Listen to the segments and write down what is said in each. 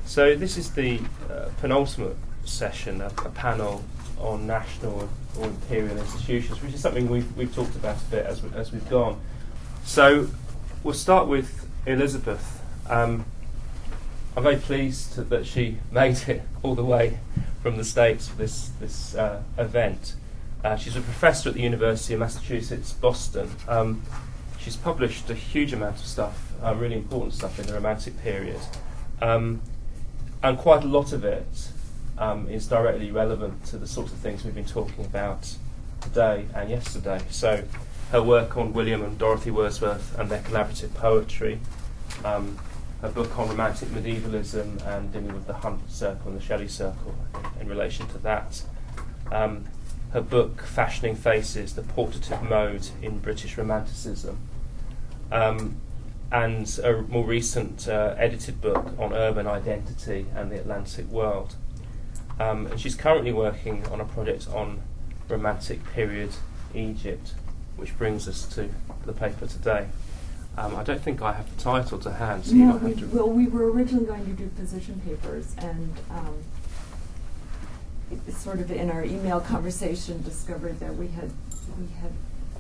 So this is the penultimate session, a panel on national or imperial institutions, which is something we've talked about a bit as we've gone. So we'll start with Elizabeth. I'm very pleased that she made it all the way from the States for this event. She's a professor at the University of Massachusetts, Boston. She's published a huge amount of stuff, really important stuff in the Romantic period. And quite a lot of it is directly relevant to the sorts of things we've been talking about today and yesterday. So her work on William and Dorothy Wordsworth and their collaborative poetry, her book on romantic medievalism and dealing with the Hunt Circle and the Shelley Circle in relation to that, her book Fashioning Faces, the Portative Mode in British Romanticism, and a more recent edited book on urban identity and the Atlantic world. And she's currently working on a project on Romantic period Egypt, which brings us to the paper today. I don't think I have the title to hand, so no, we were originally going to do position papers, and sort of in our email conversation discovered that we had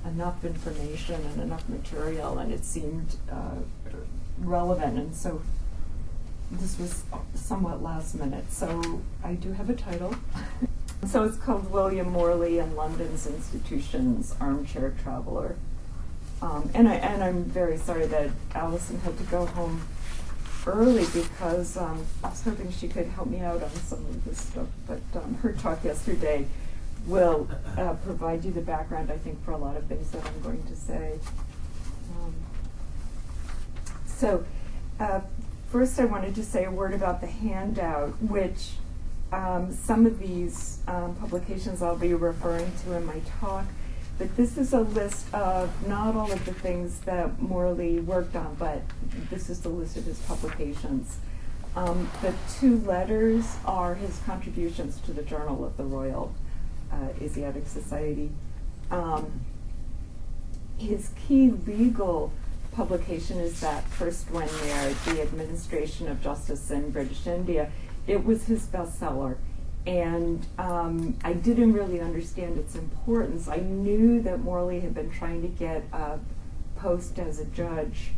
enough information and enough material, and it seemed relevant, and so this was somewhat last minute. So I do have a title. So it's called William Morley and London's Institutions, Armchair Traveller. And I'm very sorry that Alison had to go home early because I was hoping she could help me out on some of this stuff. But her talk yesterday will provide you the background, I think, for a lot of things that I'm going to say. So first I wanted to say a word about the handout, which some of these publications I'll be referring to in my talk. But this is a list of not all of the things that Morley worked on, but this is the list of his publications. The two letters are his contributions to the Journal of the Royal Asiatic Society. His key legal publication is that first one there, The Administration of Justice in British India. It was his bestseller. And I didn't really understand its importance. I knew that Morley had been trying to get a post as a judge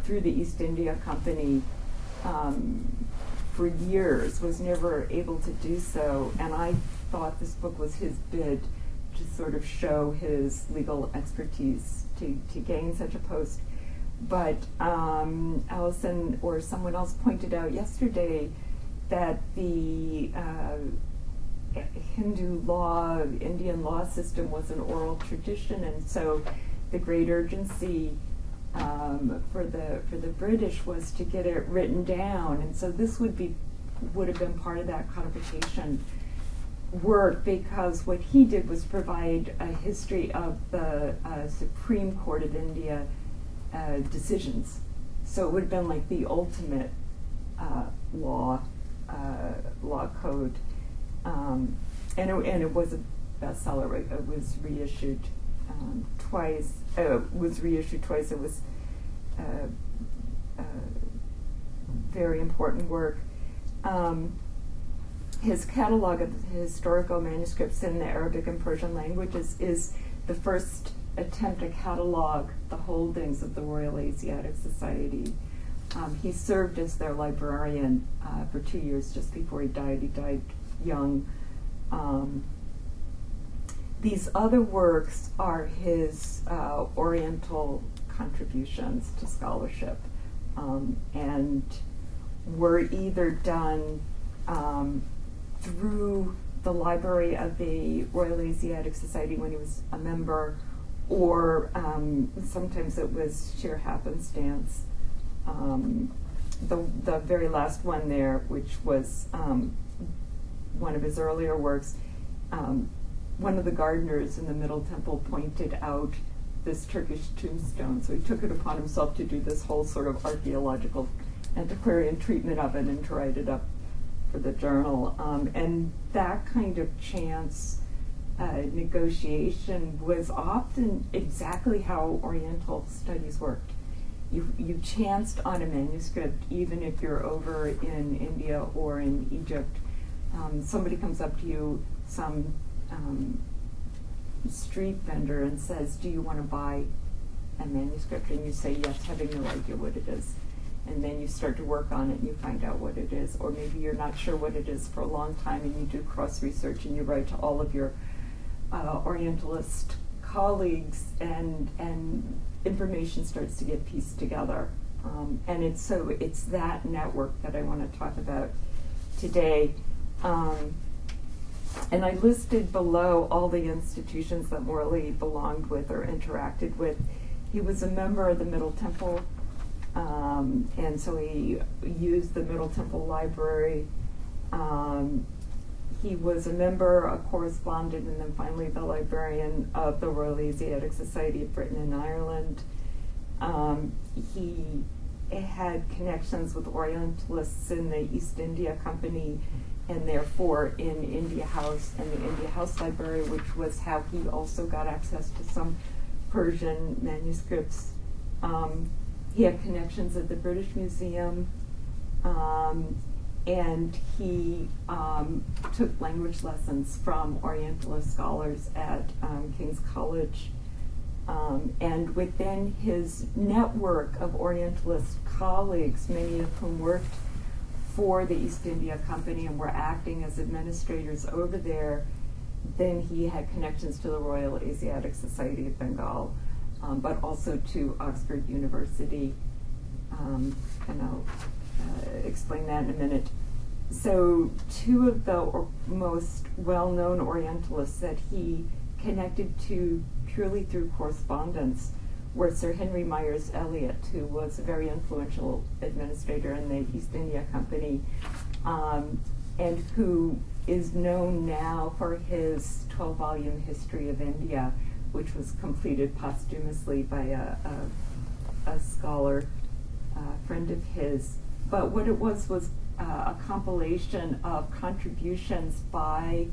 through the East India Company for years, was never able to do so, and I thought this book was his bid to sort of show his legal expertise to gain such a post. But Alison or someone else pointed out yesterday that the Hindu law, Indian law system was an oral tradition, and so the great urgency for the British was to get it written down, and so this would have been part of that codification work, because what he did was provide a history of the Supreme Court of India decisions. So it would have been like the ultimate law code, and it was a bestseller. It was reissued twice. It was very important work. His catalog of the historical manuscripts in the Arabic and Persian languages is the first attempt to catalog the holdings of the Royal Asiatic Society. He served as their librarian for 2 years just before he died. He died young. These other works are his Oriental contributions to scholarship, and were either done through the library of the Royal Asiatic Society when he was a member, or sometimes it was sheer happenstance. The very last one there, which was one of his earlier works, one of the gardeners in the Middle Temple pointed out this Turkish tombstone, so he took it upon himself to do this whole sort of archaeological antiquarian treatment of it and to write it up for the journal. And that kind of chance negotiation was often exactly how Oriental studies worked. you chanced on a manuscript, even if you're over in India or in Egypt. Somebody comes up to you, some street vendor, and says, "Do you want to buy a manuscript?" And you say yes, having no idea what it is. And then you start to work on it and you find out what it is. Or maybe you're not sure what it is for a long time and you do cross-research and you write to all of your Orientalist colleagues, and information starts to get pieced together. And it's that network that I want to talk about today. And I listed below all the institutions that Morley belonged with or interacted with. He was a member of the Middle Temple, and so he used the Middle Temple Library. He was a member, a correspondent, and then finally the librarian of the Royal Asiatic Society of Britain and Ireland. He had connections with Orientalists in the East India Company, and therefore in India House and the India House Library, which was how he also got access to some Persian manuscripts. He had connections at the British Museum, and he took language lessons from Orientalist scholars at King's College. And within his network of Orientalist colleagues, many of whom worked for the East India Company and were acting as administrators over there, then he had connections to the Royal Asiatic Society of Bengal, but also to Oxford University, and I'll explain that in a minute. So two of the most well-known Orientalists that he connected to purely through correspondence were Sir Henry Myers Eliot, who was a very influential administrator in the East India Company, and who is known now for his 12-volume History of India, which was completed posthumously by a scholar, friend of his. But what it was a compilation of contributions by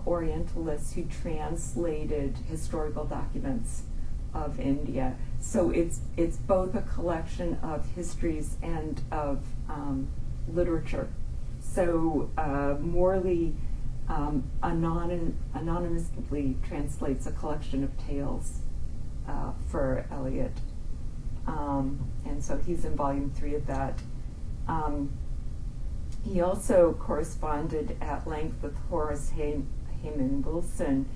Orientalists who translated historical documents of India. So it's both a collection of histories and of literature. So Morley anonymously translates a collection of tales for Eliot. And so he's in volume 3 of that. He also corresponded at length with Horace Hayman Wilson,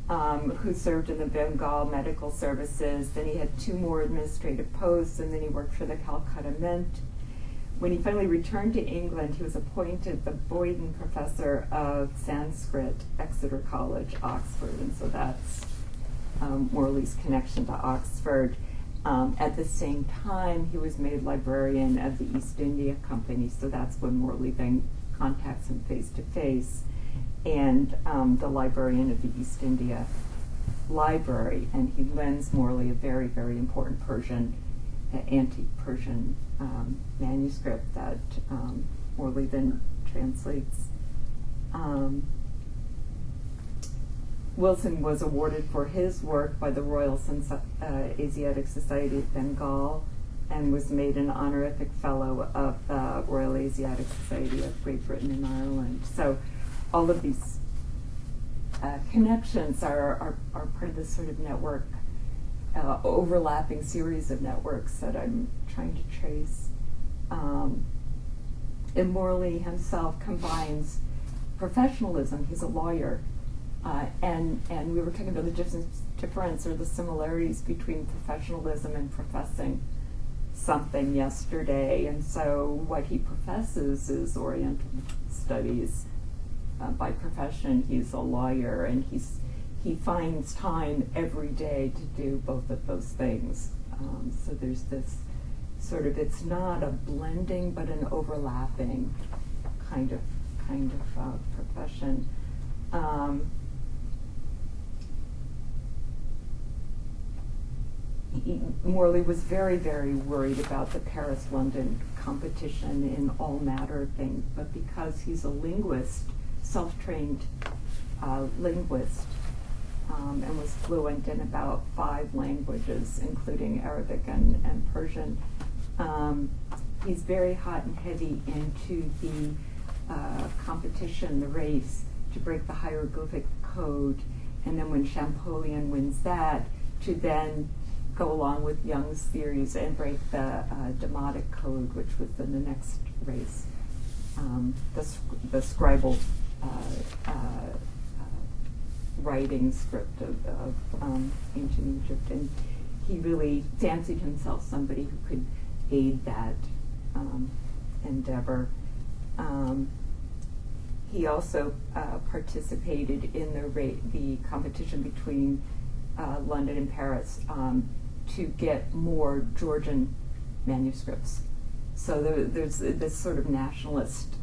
who served in the Bengal Medical Services. Then he had 2 more administrative posts, and then he worked for the Calcutta Mint. When he finally returned to England, he was appointed the Boyden Professor of Sanskrit, Exeter College, Oxford, and so that's Morley's connection to Oxford. At the same time, he was made librarian of the East India Company, so that's when Morley then contacts him face-to-face, and the librarian of the East India Library, and he lends Morley a very, very important antique Persian manuscript that Morley then translates. Wilson was awarded for his work by the Royal Asiatic Society of Bengal and was made an honorific fellow of the Royal Asiatic Society of Great Britain and Ireland. So all of these connections are part of this sort of network, overlapping series of networks that I'm trying to trace. And Morley himself combines professionalism. He's a lawyer. And we were talking about the difference or the similarities between professionalism and professing something yesterday. And so what he professes is Oriental Studies. By profession, he's a lawyer, and he finds time every day to do both of those things. So there's this sort of, it's not a blending, but an overlapping kind of profession. Morley was very, very worried about the Paris-London competition in all matter things, but because he's a linguist, self-trained linguist, and was fluent in about 5 languages, including Arabic and Persian. He's very hot and heavy into the competition, the race, to break the hieroglyphic code, and then when Champollion wins that, to then go along with Young's theories and break the Demotic code, which was in the next race, the scribal writing script of ancient Egypt. And he really fancied himself somebody who could aid that endeavor. He also participated in the competition between London and Paris to get more Georgian manuscripts. So there's this sort of nationalist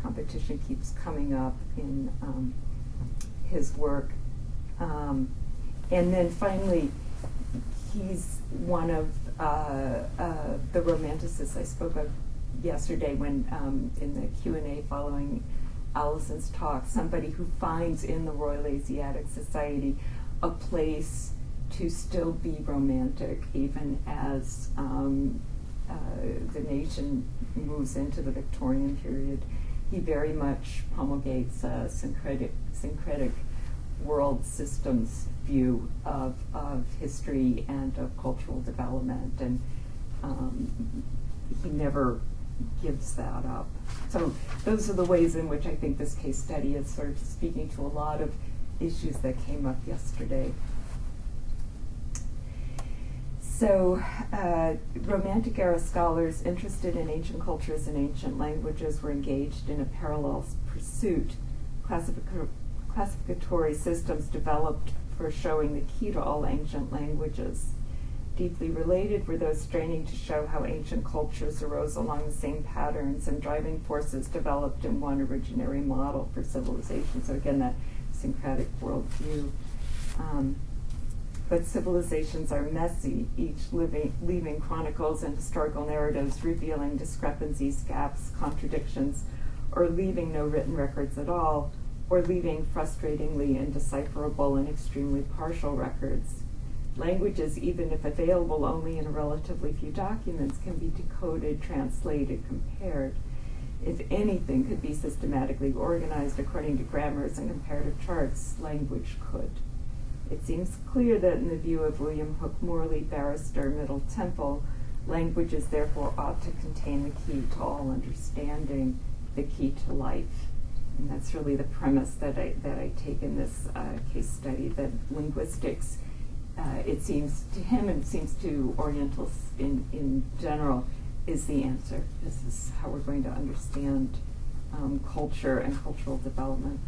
competition keeps coming up in his work. And then finally, he's one of the romanticists I spoke of yesterday when in the Q&A following Alison's talk, somebody who finds in the Royal Asiatic Society a place to still be romantic even as the nation moves into the Victorian period. He very much promulgates a syncretic world systems view of history and of cultural development, and he never gives that up. So those are the ways in which I think this case study is sort of speaking to a lot of issues that came up yesterday. So Romantic era scholars interested in ancient cultures and ancient languages were engaged in a parallel pursuit. Classificatory systems developed for showing the key to all ancient languages. Deeply related were those straining to show how ancient cultures arose along the same patterns and driving forces developed in one originary model for civilization. So again, that syncretic worldview. But civilizations are messy, each leaving chronicles and historical narratives revealing discrepancies, gaps, contradictions, or leaving no written records at all, or leaving frustratingly indecipherable and extremely partial records. Languages, even if available only in relatively few documents, can be decoded, translated, compared. If anything could be systematically organized according to grammars and comparative charts, language could. It seems clear that in the view of William Hooke Morley, barrister, Middle Temple, languages therefore ought to contain the key to all understanding, the key to life. And that's really the premise that I take in this case study, that linguistics, it seems to him and it seems to Orientals in general, is the answer. This is how we're going to understand culture and cultural development.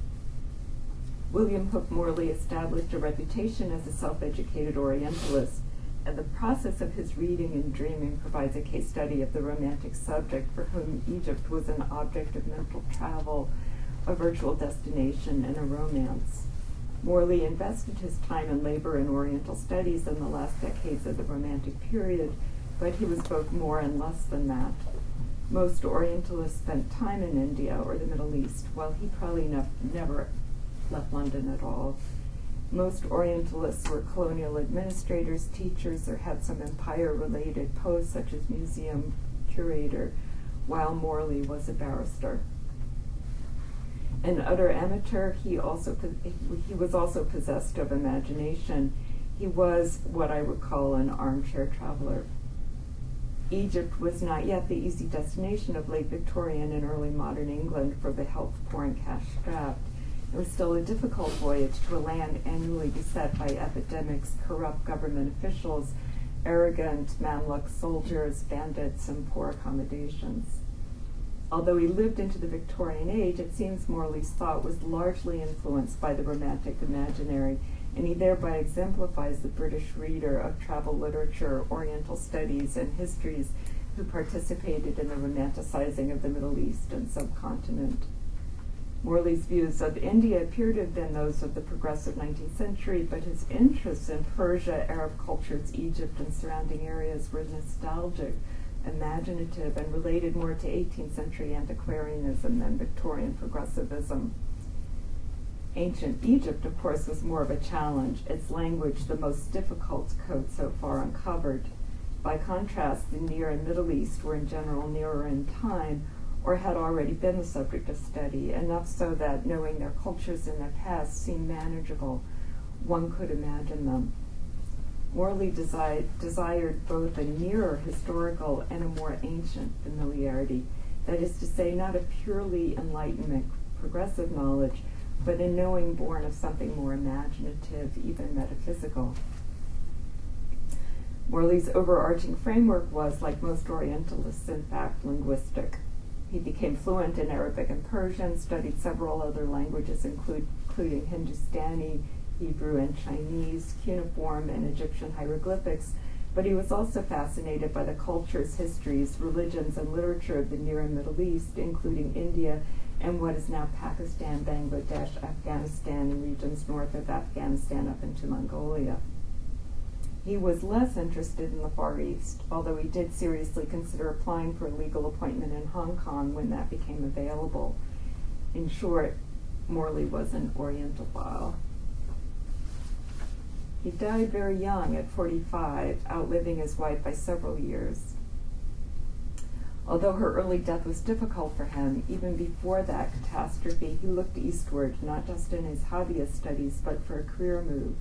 William Hooke Morley established a reputation as a self-educated Orientalist, and the process of his reading and dreaming provides a case study of the romantic subject for whom Egypt was an object of mental travel, a virtual destination, and a romance. Morley invested his time and labor in Oriental studies in the last decades of the Romantic period, but he was both more and less than that. Most Orientalists spent time in India or the Middle East, while he probably never left London at all. Most Orientalists were colonial administrators, teachers, or had some empire-related posts, such as museum curator, while Morley was a barrister. An utter amateur, he was also possessed of imagination. He was what I would call an armchair traveler. Egypt was not yet the easy destination of late Victorian and early modern England for the health-poor and cash-strapped. It was still a difficult voyage to a land annually beset by epidemics, corrupt government officials, arrogant Mamluk soldiers, bandits, and poor accommodations. Although he lived into the Victorian age, it seems Morley's thought was largely influenced by the Romantic imaginary, and he thereby exemplifies the British reader of travel literature, Oriental studies, and histories who participated in the romanticizing of the Middle East and subcontinent. Morley's views of India appear to have been those of the progressive 19th century, but his interests in Persia, Arab cultures, Egypt, and surrounding areas were nostalgic, imaginative, and related more to 18th century antiquarianism than Victorian progressivism. Ancient Egypt, of course, was more of a challenge, its language the most difficult code so far uncovered. By contrast, the Near and Middle East were in general nearer in time, or had already been the subject of study, enough so that knowing their cultures and their past seemed manageable. One could imagine them. Morley desired both a nearer historical and a more ancient familiarity, that is to say, not a purely Enlightenment progressive knowledge, but a knowing born of something more imaginative, even metaphysical. Morley's overarching framework was, like most Orientalists, in fact, linguistic. He became fluent in Arabic and Persian, studied several other languages, including Hindustani, Hebrew, and Chinese, cuneiform, and Egyptian hieroglyphics, but he was also fascinated by the cultures, histories, religions, and literature of the Near and Middle East, including India and what is now Pakistan, Bangladesh, Afghanistan, and regions north of Afghanistan up into Mongolia. He was less interested in the Far East, although he did seriously consider applying for a legal appointment in Hong Kong when that became available. In short, Morley was an Orientalophile. He died very young at 45, outliving his wife by several years. Although her early death was difficult for him, even before that catastrophe, he looked eastward, not just in his hobbyist studies, but for a career move.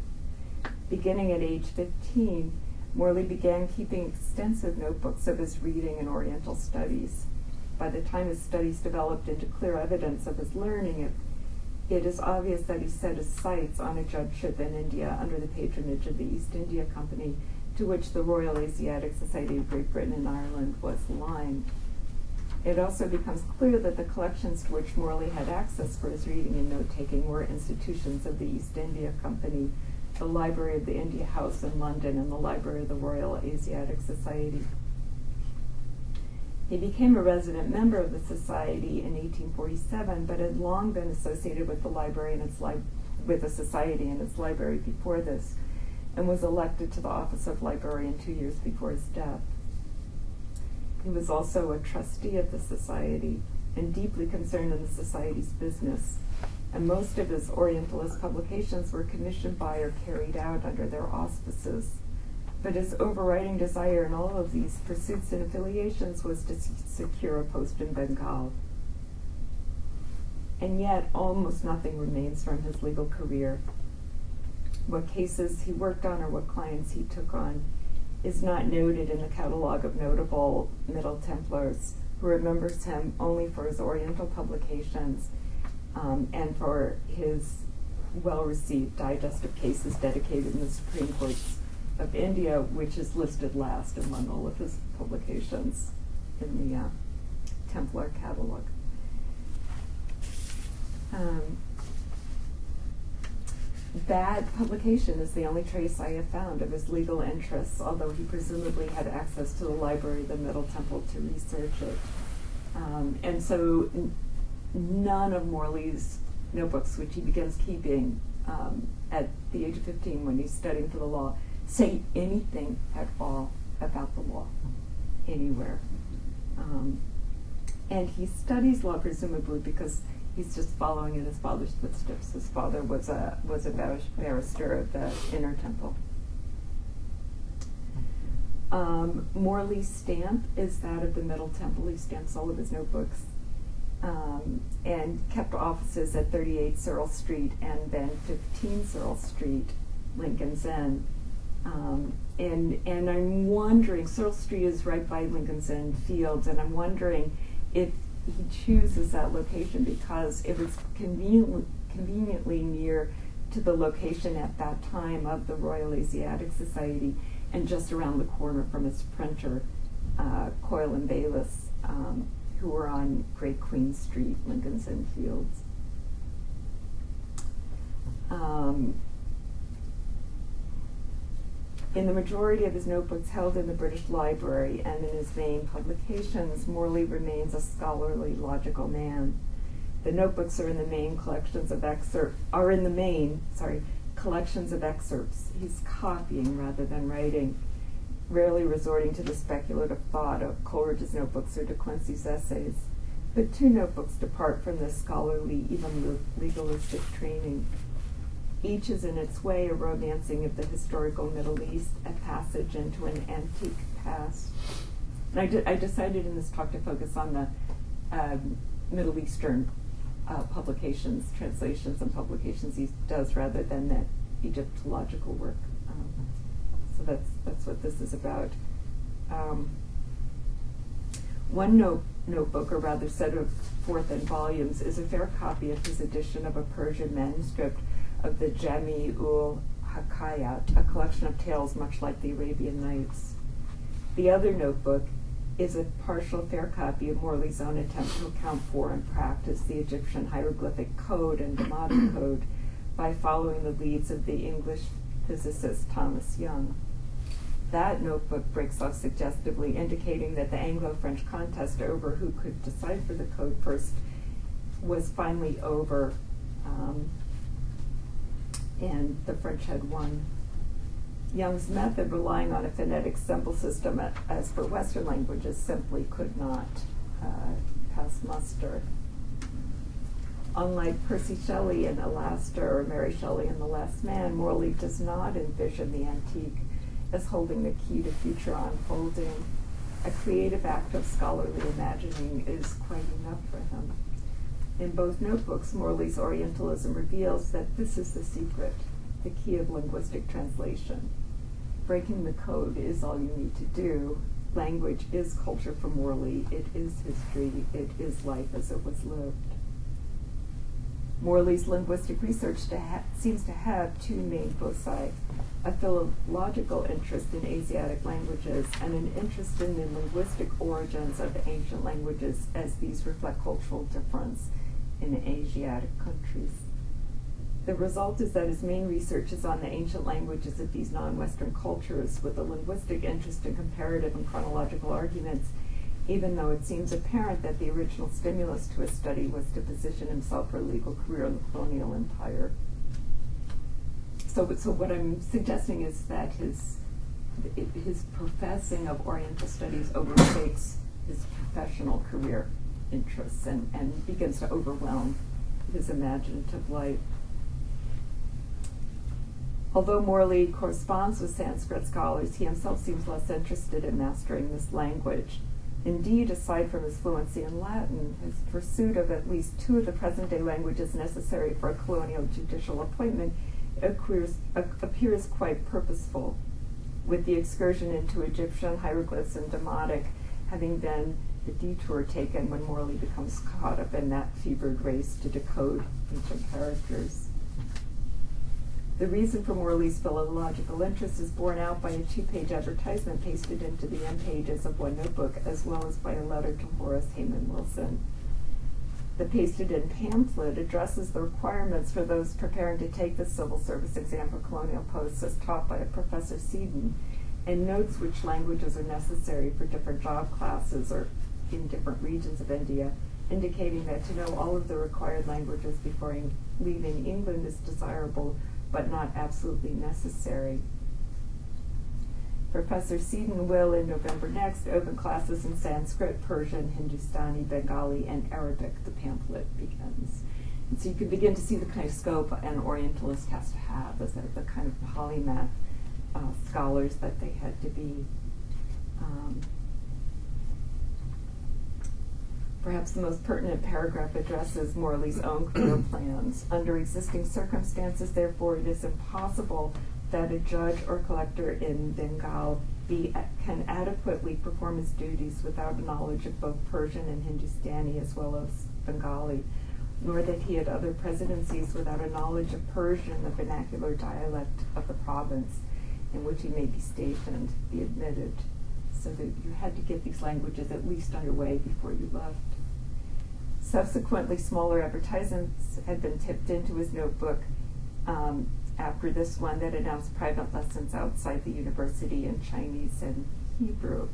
Beginning at age 15, Morley began keeping extensive notebooks of his reading in Oriental Studies. By the time his studies developed into clear evidence of his learning, it is obvious that he set his sights on a judgeship in India under the patronage of the East India Company, to which the Royal Asiatic Society of Great Britain and Ireland was aligned. It also becomes clear that the collections to which Morley had access for his reading and note-taking were institutions of the East India Company, the Library of the India House in London, and the Library of the Royal Asiatic Society. He became a resident member of the Society in 1847, but had long been associated with the library and with the Society and its library before this, and was elected to the office of librarian 2 years before his death. He was also a trustee of the Society and deeply concerned in the Society's business, and most of his Orientalist publications were commissioned by or carried out under their auspices. But his overriding desire in all of these pursuits and affiliations was to secure a post in Bengal. And yet, almost nothing remains from his legal career. What cases he worked on or what clients he took on is not noted in the catalog of notable Middle Templars, who remembers him only for his Oriental publications and for his well-received digest of cases dedicated in the Supreme Courts of India, which is listed last among all of his publications in the Templar catalog. That publication is the only trace I have found of his legal interests, although he presumably had access to the library of the Middle Temple to research it. And so none of Morley's notebooks, which he begins keeping at the age of 15 when he's studying for the law, say anything at all about the law anywhere. And he studies law presumably because he's just following in his father's footsteps. His father was a barrister of the Inner Temple. Morley's stamp is that of the Middle Temple. He stamps all of his notebooks and kept offices at 38 Searle Street and then 15 Searle Street, Lincoln's Inn. And I'm wondering, Searle Street is right by Lincoln's Inn Fields, and I'm wondering if he chooses that location because it was conveniently near to the location at that time of the Royal Asiatic Society and just around the corner from its printer, Coyle and Bayliss, who were on Great Queen Street, Lincoln's Inn Fields. In the majority of his notebooks held in the British Library and in his main publications, Morley remains a scholarly, logical man. The notebooks are in the main collections of excerpts. He's copying rather than writing, rarely resorting to the speculative thought of Coleridge's notebooks or De Quincey's essays. But two notebooks depart from this scholarly, even legalistic training. Each is in its way a romancing of the historical Middle East, a passage into an antique past. And I decided in this talk to focus on the Middle Eastern publications, translations and publications he does, rather than that Egyptological work. So that's what this is about. One notebook, or rather set of forth in volumes, is a fair copy of his edition of a Persian manuscript of the Jami-ul Hakayat, a collection of tales much like the Arabian Nights. The other notebook is a partial fair copy of Morley's own attempt to account for and practice the Egyptian hieroglyphic code and demotic code by following the leads of the English physicist Thomas Young. That notebook breaks off suggestively, indicating that the Anglo-French contest over who could decipher the code first was finally over, and the French had won. Young's method, relying on a phonetic symbol system as for Western languages, simply could not pass muster. Unlike Percy Shelley in Alastair or Mary Shelley in The Last Man, Morley does not envision the antique as holding the key to future unfolding. A creative act of scholarly imagining is quite enough for him. In both notebooks, Morley's Orientalism reveals that this is the secret, the key of linguistic translation. Breaking the code is all you need to do. Language is culture for Morley. It is history. It is life as it was lived. Morley's linguistic research seems to have two main foci: a philological interest in Asiatic languages and an interest in the linguistic origins of ancient languages, as these reflect cultural difference in Asiatic countries. The result is that his main research is on the ancient languages of these non-Western cultures, with a linguistic interest in comparative and chronological arguments, even though it seems apparent that the original stimulus to his study was to position himself for a legal career in the colonial empire. So what I'm suggesting is that his professing of Oriental Studies overtakes his professional career interests and begins to overwhelm his imaginative life. Although Morley corresponds with Sanskrit scholars, he himself seems less interested in mastering this language. Indeed, aside from his fluency in Latin, his pursuit of at least two of the present-day languages necessary for a colonial judicial appointment appears quite purposeful, with the excursion into Egyptian hieroglyphs and Demotic having been the detour taken when Morley becomes caught up in that fevered race to decode ancient characters. The reason for Morley's philological interest is borne out by a 2-page advertisement pasted into the end pages of one notebook, as well as by a letter to Horace Hayman Wilson. The pasted-in pamphlet addresses the requirements for those preparing to take the civil service exam for colonial posts as taught by Professor Seddon, and notes which languages are necessary for different job classes or in different regions of India, indicating that to know all of the required languages before leaving England is desirable, but not absolutely necessary. Professor Seddon will, in November next, open classes in Sanskrit, Persian, Hindustani, Bengali, and Arabic. The pamphlet begins. And so you can begin to see the kind of scope an Orientalist has to have as the kind of polymath scholars that they had to be. Perhaps the most pertinent paragraph addresses Morley's own career plans. Under existing circumstances, therefore, it is impossible that a judge or collector in Bengal can adequately perform his duties without a knowledge of both Persian and Hindustani as well as Bengali, nor that he had other presidencies without a knowledge of Persian, the vernacular dialect of the province in which he may be stationed, be admitted, so that you had to get these languages at least underway before you left. Subsequently, smaller advertisements had been tipped into his notebook after this one that announced private lessons outside the university in Chinese and Hebrew.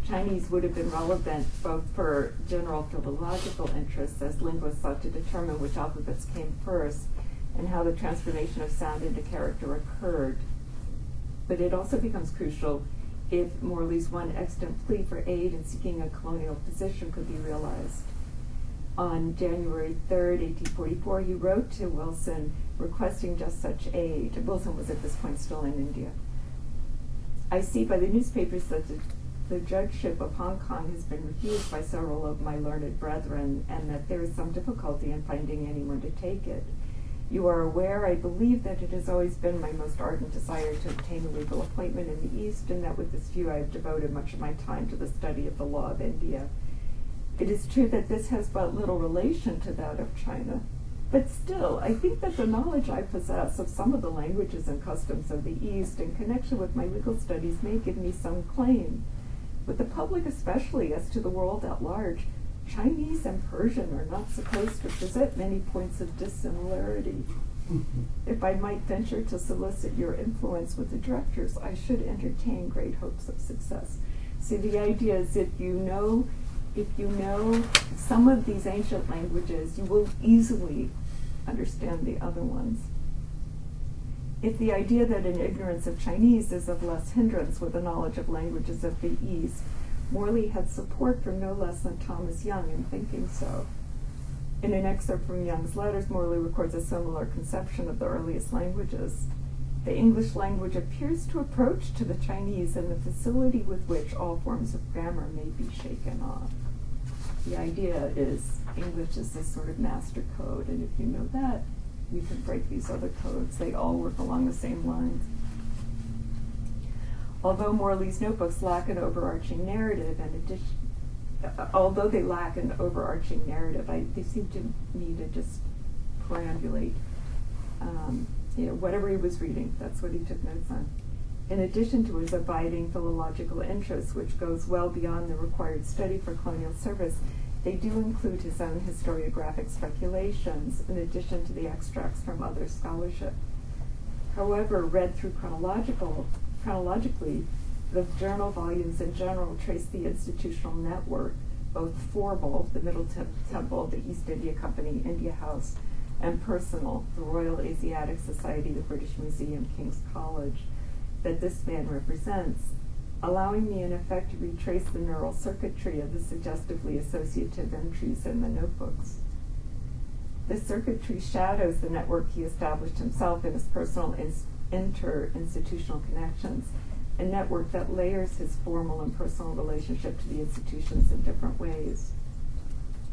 Chinese would have been relevant both for general philological interests, as linguists sought to determine which alphabets came first and how the transformation of sound into character occurred. But it also becomes crucial if Morley's one extant plea for aid in seeking a colonial position could be realized. On January 3rd, 1844, he wrote to Wilson requesting just such aid. Wilson was at this point still in India. I see by the newspapers that the judgeship of Hong Kong has been refused by several of my learned brethren, and that there is some difficulty in finding anyone to take it. You are aware, I believe, that it has always been my most ardent desire to obtain a legal appointment in the East, and that with this view I have devoted much of my time to the study of the law of India. It is true that this has but little relation to that of China, but still, I think that the knowledge I possess of some of the languages and customs of the East in connection with my legal studies may give me some claim. With the public especially, as to the world at large, Chinese and Persian are not supposed to present many points of dissimilarity. If I might venture to solicit your influence with the directors, I should entertain great hopes of success. See, the idea is if you know some of these ancient languages, you will easily understand the other ones. If the idea that an ignorance of Chinese is of less hindrance with a knowledge of languages of the East, Morley had support from no less than Thomas Young in thinking so. In an excerpt from Young's letters, Morley records a similar conception of the earliest languages. The English language appears to approach to the Chinese in the facility with which all forms of grammar may be shaken off. The idea is English is this sort of master code, and if you know that, you can break these other codes. They all work along the same lines. Although Morley's notebooks lack an overarching narrative, they seem to me to just perambulate. Whatever he was reading, that's what he took notes on. In addition to his abiding philological interest, which goes well beyond the required study for colonial service, they do include his own historiographic speculations, in addition to the extracts from other scholarship. However, read through chronologically, the journal volumes in general trace the institutional network, both formal, the Middle Temple, the East India Company, India House, and personal, the Royal Asiatic Society, the British Museum, King's College, that this man represents, allowing me in effect to retrace the neural circuitry of the suggestively associative entries in the notebooks. This circuitry shadows the network he established himself in his personal inter-institutional connections, a network that layers his formal and personal relationship to the institutions in different ways.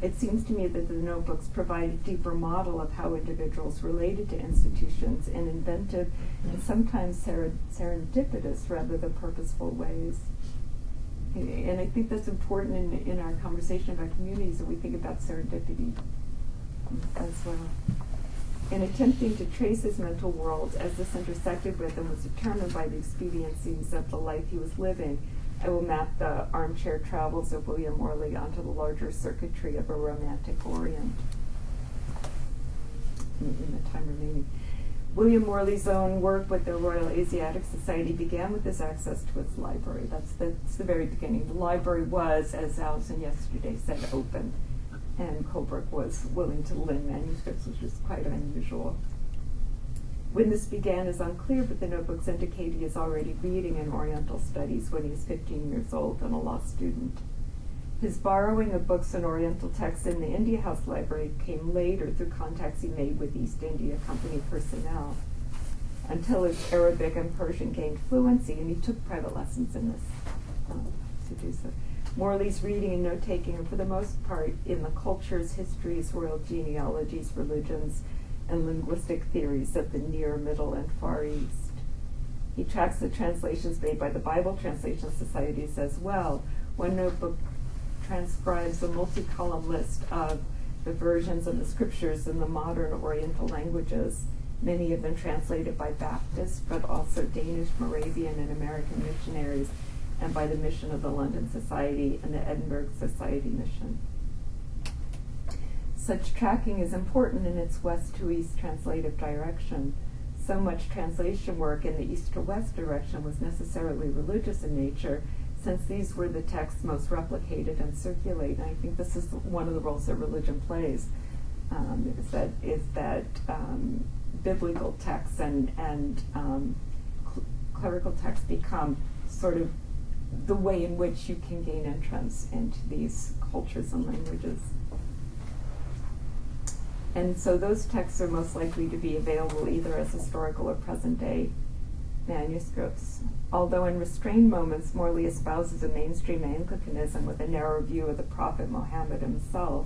It seems to me that the notebooks provide a deeper model of how individuals related to institutions in inventive and sometimes serendipitous rather than purposeful ways. And I think that's important in our conversation about communities, that we think about serendipity as well. In attempting to trace his mental world as this intersected with and was determined by the expediencies of the life he was living, I will map the armchair travels of William Morley onto the larger circuitry of a romantic Orient in the time remaining. William Morley's own work with the Royal Asiatic Society began with his access to its library. That's the very beginning. The library was, as Alison yesterday said, open, and Colebrooke was willing to lend manuscripts, which is quite unusual. When this began is unclear, but the notebooks indicate he is already reading in Oriental Studies when he is 15 years old and a law student. His borrowing of books and Oriental texts in the India House Library came later through contacts he made with East India Company personnel, until his Arabic and Persian gained fluency, and he took private lessons in this to do so. Morley's reading and note-taking are for the most part in the cultures, histories, royal genealogies, religions, and linguistic theories of the Near, Middle, and Far East. He tracks the translations made by the Bible Translation Societies as well. One notebook transcribes a multi-column list of the versions of the scriptures in the modern Oriental languages, many of them translated by Baptist, but also Danish, Moravian, and American missionaries, and by the mission of the London Society and the Edinburgh Society mission. Such tracking is important in its west to east translative direction. So much translation work in the east to west direction was necessarily religious in nature, since these were the texts most replicated and circulated. And I think this is one of the roles that religion plays, is that biblical texts and clerical texts become sort of the way in which you can gain entrance into these cultures and languages. And so those texts are most likely to be available either as historical or present-day manuscripts. Although in restrained moments, Morley espouses a mainstream Anglicanism with a narrow view of the Prophet Muhammad himself,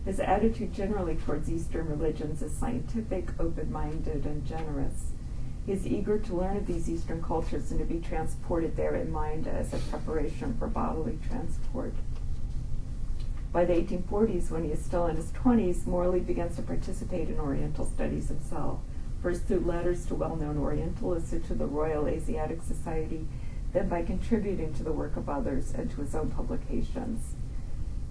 his attitude generally towards Eastern religions is scientific, open-minded, and generous. He is eager to learn of these Eastern cultures and to be transported there in mind as a preparation for bodily transport. By the 1840s, when he is still in his 20s, Morley begins to participate in Oriental Studies himself, first through letters to well-known Orientalists and to the Royal Asiatic Society, then by contributing to the work of others and to his own publications.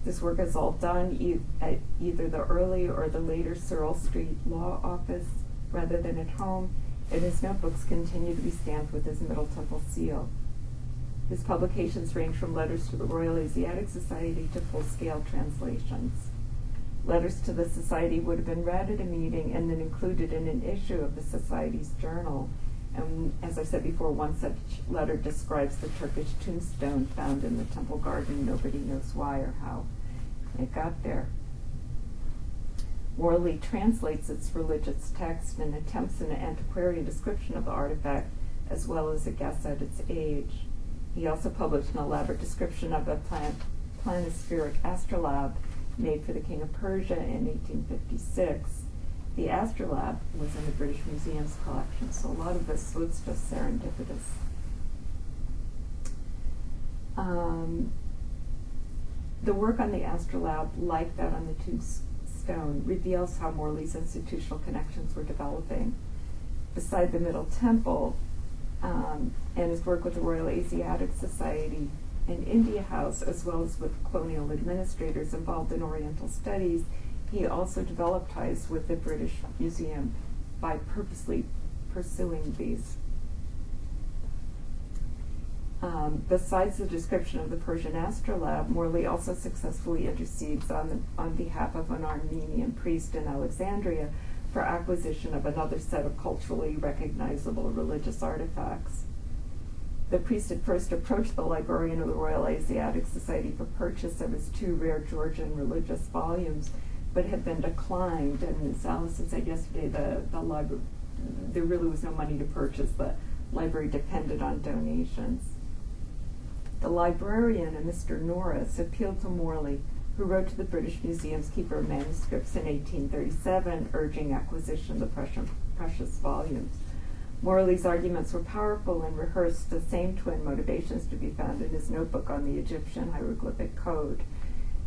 This work is all done at either the early or the later Searle Street Law Office rather than at home, and his notebooks continue to be stamped with his Middle Temple seal. His publications range from letters to the Royal Asiatic Society to full-scale translations. Letters to the Society would have been read at a meeting and then included in an issue of the Society's journal. And as I said before, one such letter describes the Turkish tombstone found in the temple garden. Nobody knows why or how it got there. Morley translates its religious text and attempts an antiquarian description of the artifact as well as a guess at its age. He also published an elaborate description of a planispheric astrolabe made for the King of Persia in 1856. The astrolabe was in the British Museum's collection, so a lot of this was just serendipitous. The work on the astrolabe, like that on the tombstone, reveals how Morley's institutional connections were developing. Beside the Middle Temple, and his work with the Royal Asiatic Society and India House, as well as with colonial administrators involved in Oriental Studies, he also developed ties with the British Museum by purposely pursuing these. Besides the description of the Persian astrolabe, Morley also successfully intercedes on behalf of an Armenian priest in Alexandria for acquisition of another set of culturally recognizable religious artifacts. The priest had first approached the librarian of the Royal Asiatic Society for purchase of his 2 rare Georgian religious volumes, but had been declined. And as Allison said yesterday, the library, there really was no money to purchase. The library depended on donations. The librarian, a Mr. Norris, appealed to Morley, who wrote to the British Museum's keeper of manuscripts in 1837, urging acquisition of the precious volumes. Morley's arguments were powerful and rehearsed the same twin motivations to be found in his notebook on the Egyptian hieroglyphic code.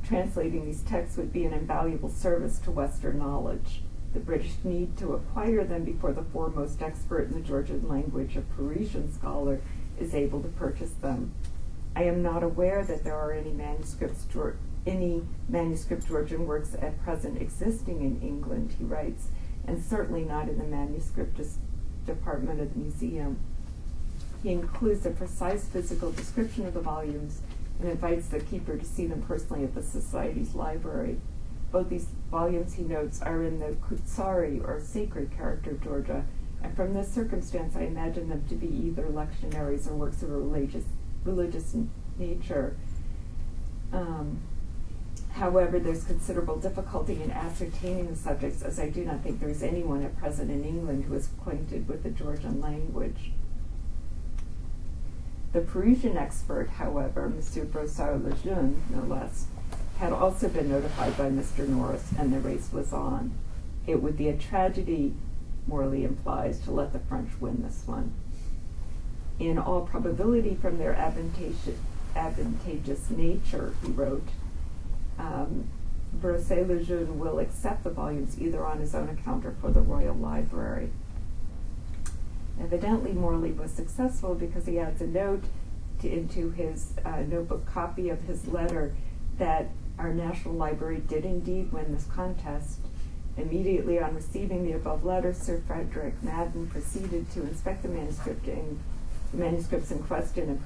Translating these texts would be an invaluable service to Western knowledge. The British need to acquire them before the foremost expert in the Georgian language, a Parisian scholar, is able to purchase them. I am not aware that there are any manuscript Georgian works at present existing in England, he writes, and certainly not in the manuscript department of the museum. He includes a precise physical description of the volumes and invites the keeper to see them personally at the Society's library. Both these volumes, he notes, are in the Kutsari, or sacred character of Georgia, and from this circumstance I imagine them to be either lectionaries or works of a religious nature. However, there's considerable difficulty in ascertaining the subjects, as I do not think there is anyone at present in England who is acquainted with the Georgian language. The Parisian expert, however, M. Brossard-Lejeune, no less, had also been notified by Mr. Norris, and the race was on. It would be a tragedy, Morley implies, to let the French win this one. In all probability, from their advantageous nature, he wrote, Brossard-Lejeune will accept the volumes either on his own account or for the Royal Library. Evidently, Morley was successful because he adds a note into his notebook copy of his letter that our National Library did indeed win this contest. Immediately on receiving the above letter, Sir Frederick Madden proceeded to inspect the manuscripts in question and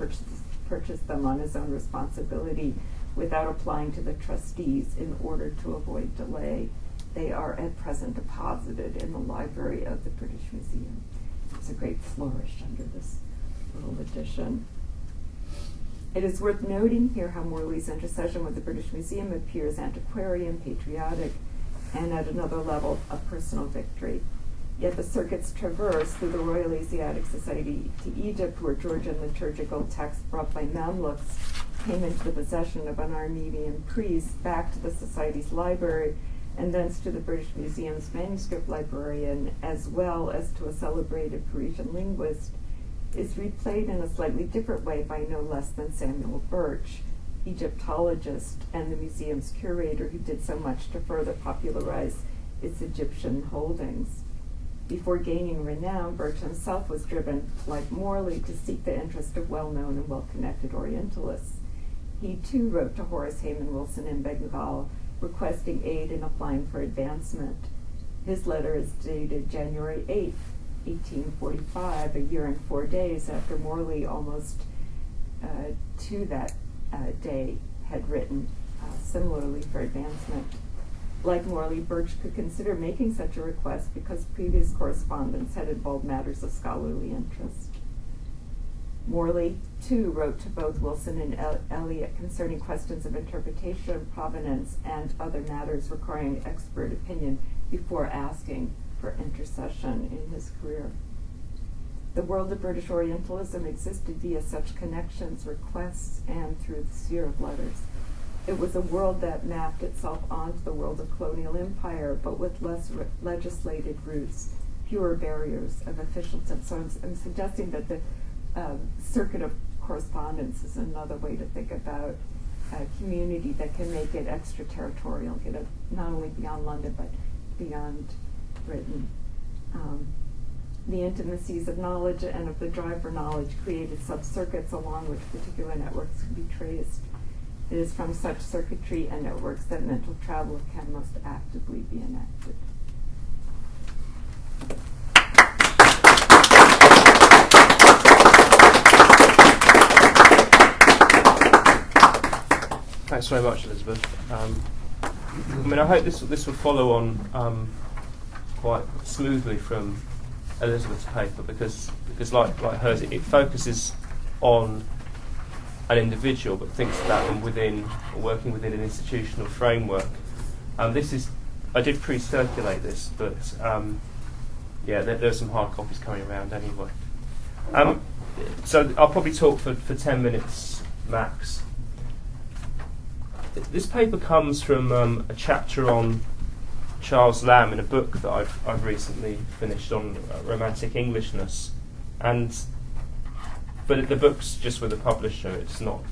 purchase them on his own responsibility without applying to the trustees in order to avoid delay. They are at present deposited in the library of the British Museum. There's a great flourish under this little edition. It is worth noting here how Morley's intercession with the British Museum appears antiquarian, patriotic, and at another level, a personal victory. Yet the circuits traversed through the Royal Asiatic Society to Egypt, where Georgian liturgical texts brought by Mamluks came into the possession of an Armenian priest, back to the Society's library, and thence to the British Museum's manuscript librarian, as well as to a celebrated Parisian linguist, is replayed in a slightly different way by no less than Samuel Birch, Egyptologist and the museum's curator who did so much to further popularize its Egyptian holdings. Before gaining renown, Birch himself was driven, like Morley, to seek the interest of well-known and well-connected Orientalists. He too wrote to Horace Hayman Wilson in Bengal, requesting aid in applying for advancement. His letter is dated January 8, 1845, a year and 4 days after Morley, almost to that day, had written similarly for advancement. Like Morley, Birch could consider making such a request because previous correspondence had involved matters of scholarly interest. Morley, too, wrote to both Wilson and Elias concerning questions of interpretation, provenance, and other matters requiring expert opinion before asking for intercession in his career. The world of British Orientalism existed via such connections, requests, and through the sphere of letters. It was a world that mapped itself onto the world of colonial empire, but with less legislated roots, fewer barriers of officialdom. So I'm suggesting that the circuit of correspondence is another way to think about a community that can make it extraterritorial, get it not only beyond London, but beyond Britain. The intimacies of knowledge and of the drive for knowledge created sub-circuits along which particular networks can be traced. It is from such circuitry and networks that mental travel can most actively be enacted. Thanks very much, Elizabeth. I hope this will follow on quite smoothly from Elizabeth's paper because like hers, it focuses on an individual, but thinks about them working within an institutional framework. I did pre-circulate this, but there are some hard copies coming around anyway. So I'll probably talk for 10 minutes max. This paper comes from a chapter on Charles Lamb in a book that I've recently finished on romantic Englishness, but the book's just with the publisher. It's not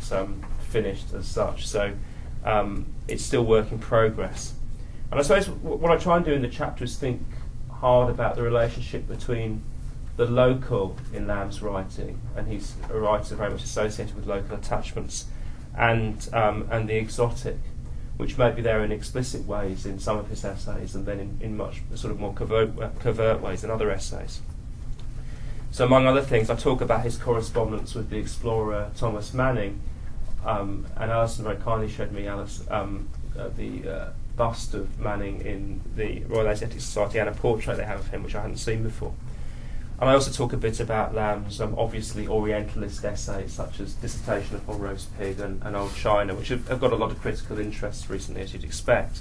finished as such, so it's still work in progress. And I suppose what I try and do in the chapter is think hard about the relationship between the local in Lamb's writing, and he's a writer very much associated with local attachments, and the exotic, which may be there in explicit ways in some of his essays, and then in much sort of more covert ways in other essays. So among other things, I talk about his correspondence with the explorer Thomas Manning, and Alison very kindly showed me the bust of Manning in the Royal Asiatic Society and a portrait they have of him, which I hadn't seen before. And I also talk a bit about Lamb's obviously Orientalist essays, such as Dissertation upon Roast Pig and Old China, which have got a lot of critical interest recently, as you'd expect.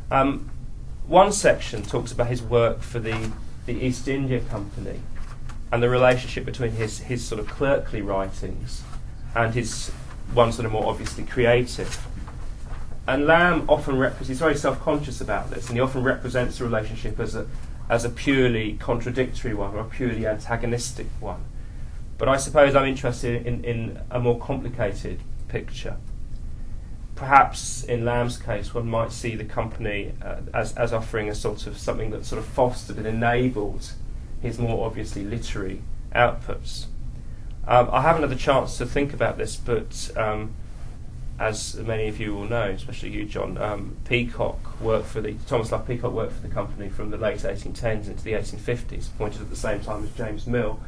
One section talks about his work for the East India Company and the relationship between his sort of clerkly writings and his ones that are more obviously creative. And Lamb often he's very self-conscious about this, and he often represents the relationship as a purely contradictory one or a purely antagonistic one. But I suppose I'm interested in a more complicated picture. Perhaps in Lamb's case, one might see the company as offering a sort of something that sort of fostered and enabled his more obviously literary outputs. I haven't had the chance to think about this, but as many of you will know, especially you, John, Thomas Love Peacock worked for the company from the late 1810s into the 1850s, appointed at the same time as James Mill.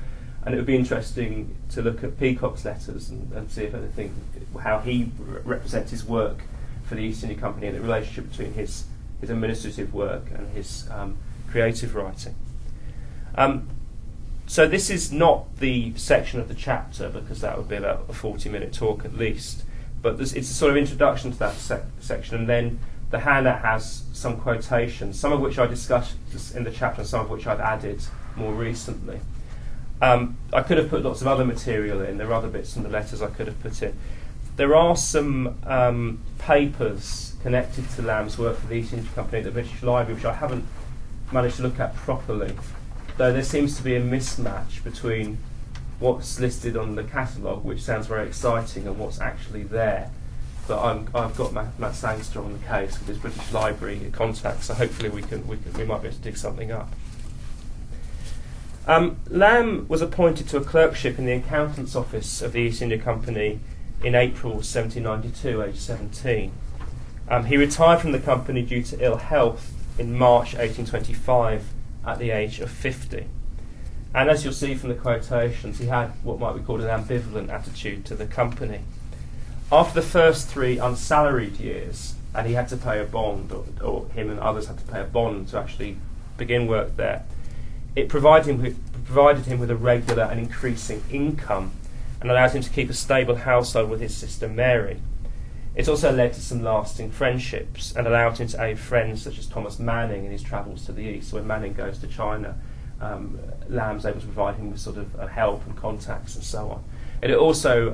And it would be interesting to look at Peacock's letters and see if anything, how he represents his work for the East India Company and the relationship between his administrative work and his creative writing. So this is not the section of the chapter, because that would be about a 40-minute talk at least. But it's a sort of introduction to that section, and then The handout has some quotations, some of which I discussed in the chapter and some of which I've added more recently. I could have put lots of other material in. There are other bits from the letters I could have put in. There are some papers connected to Lamb's work for the East India Company at the British Library, which I haven't managed to look at properly, though there seems to be a mismatch between what's listed on the catalogue, which sounds very exciting, and what's actually there. But I've got Matt Sangster on the case with his British Library contacts, so hopefully we might be able to dig something up. Lamb was appointed to a clerkship in the accountant's office of the East India Company in April 1792, aged 17. He retired from the company due to ill health in March 1825 at the age of 50. And as you'll see from the quotations, he had what might be called an ambivalent attitude to the company. After the first 3 unsalaried years, and he had to pay a bond, or him and others had to pay a bond to actually begin work there, it provided him with a regular and increasing income and allowed him to keep a stable household with his sister Mary. It also led to some lasting friendships and allowed him to aid friends such as Thomas Manning in his travels to the east. So when Manning goes to China, Lamb's able to provide him with sort of help and contacts and so on. And it also,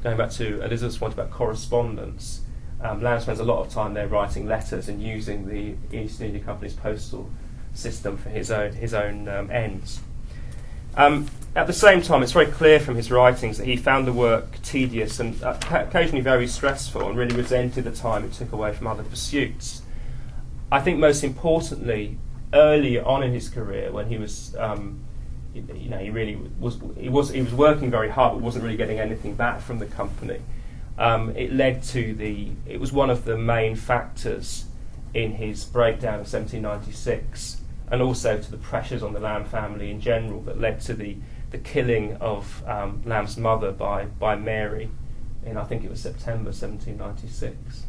going back to Elizabeth's point about correspondence, Lamb spends a lot of time there writing letters and using the East India Company's postal system for his own ends. At the same time, it's very clear from his writings that he found the work tedious and occasionally very stressful, and really resented the time it took away from other pursuits. I think most importantly, early on in his career, when he was, he was working very hard, but wasn't really getting anything back from the company. It was one of the main factors in his breakdown of 1796, and also to the pressures on the Lamb family in general that led to the killing of Lamb's mother by Mary in, I think it was September 1796.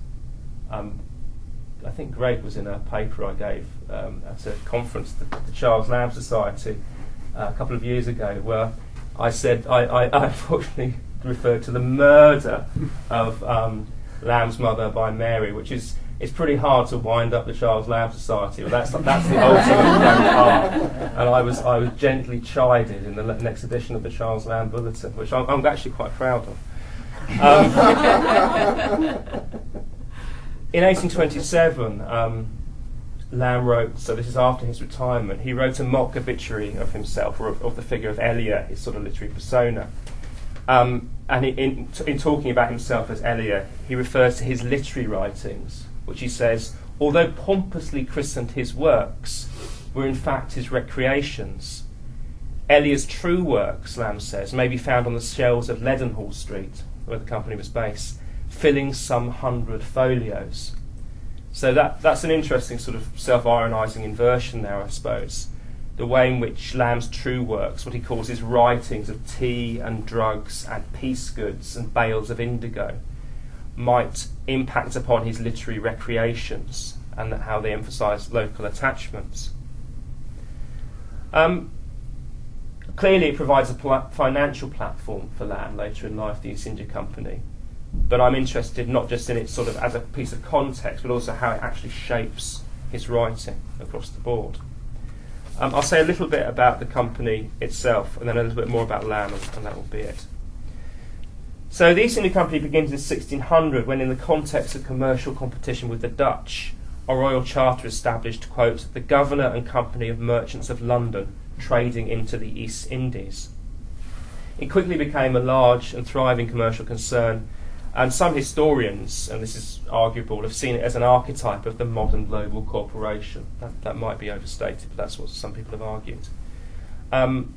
I think Greg was in a paper I gave at a conference, the Charles Lamb Society, a couple of years ago, where I said I unfortunately referred to the murder of Lamb's mother by Mary, which is, it's pretty hard to wind up the Charles Lamb Society, but that's the ultimate part. And I was gently chided in the next edition of the Charles Lamb Bulletin, which I'm actually quite proud of. In 1827, Lamb wrote, so this is after his retirement, he wrote a mock obituary of himself, or of the figure of Elias, his sort of literary persona. And in talking about himself as Elias, he refers to his literary writings, which he says, although pompously christened his works, were in fact his recreations. Elias' true works, Lamb says, may be found on the shelves of Leadenhall Street, where the company was based, filling some 100 folios. So that's an interesting sort of self-ironising inversion there, I suppose. The way in which Lamb's true works, what he calls his writings of tea and drugs and piece goods and bales of indigo, might impact upon his literary recreations and how they emphasise local attachments. Clearly it provides a financial platform for Lamb later in life, the East India Company, but I'm interested not just in it sort of as a piece of context, but also how it actually shapes his writing across the board. I'll say a little bit about the company itself and then a little bit more about Lamb, and that will be it. So the East India Company begins in 1600 when, in the context of commercial competition with the Dutch, a royal charter established, quote, the Governor and Company of Merchants of London trading into the East Indies. It quickly became a large and thriving commercial concern, and some historians, and this is arguable, have seen it as an archetype of the modern global corporation. That might be overstated, but that's what some people have argued.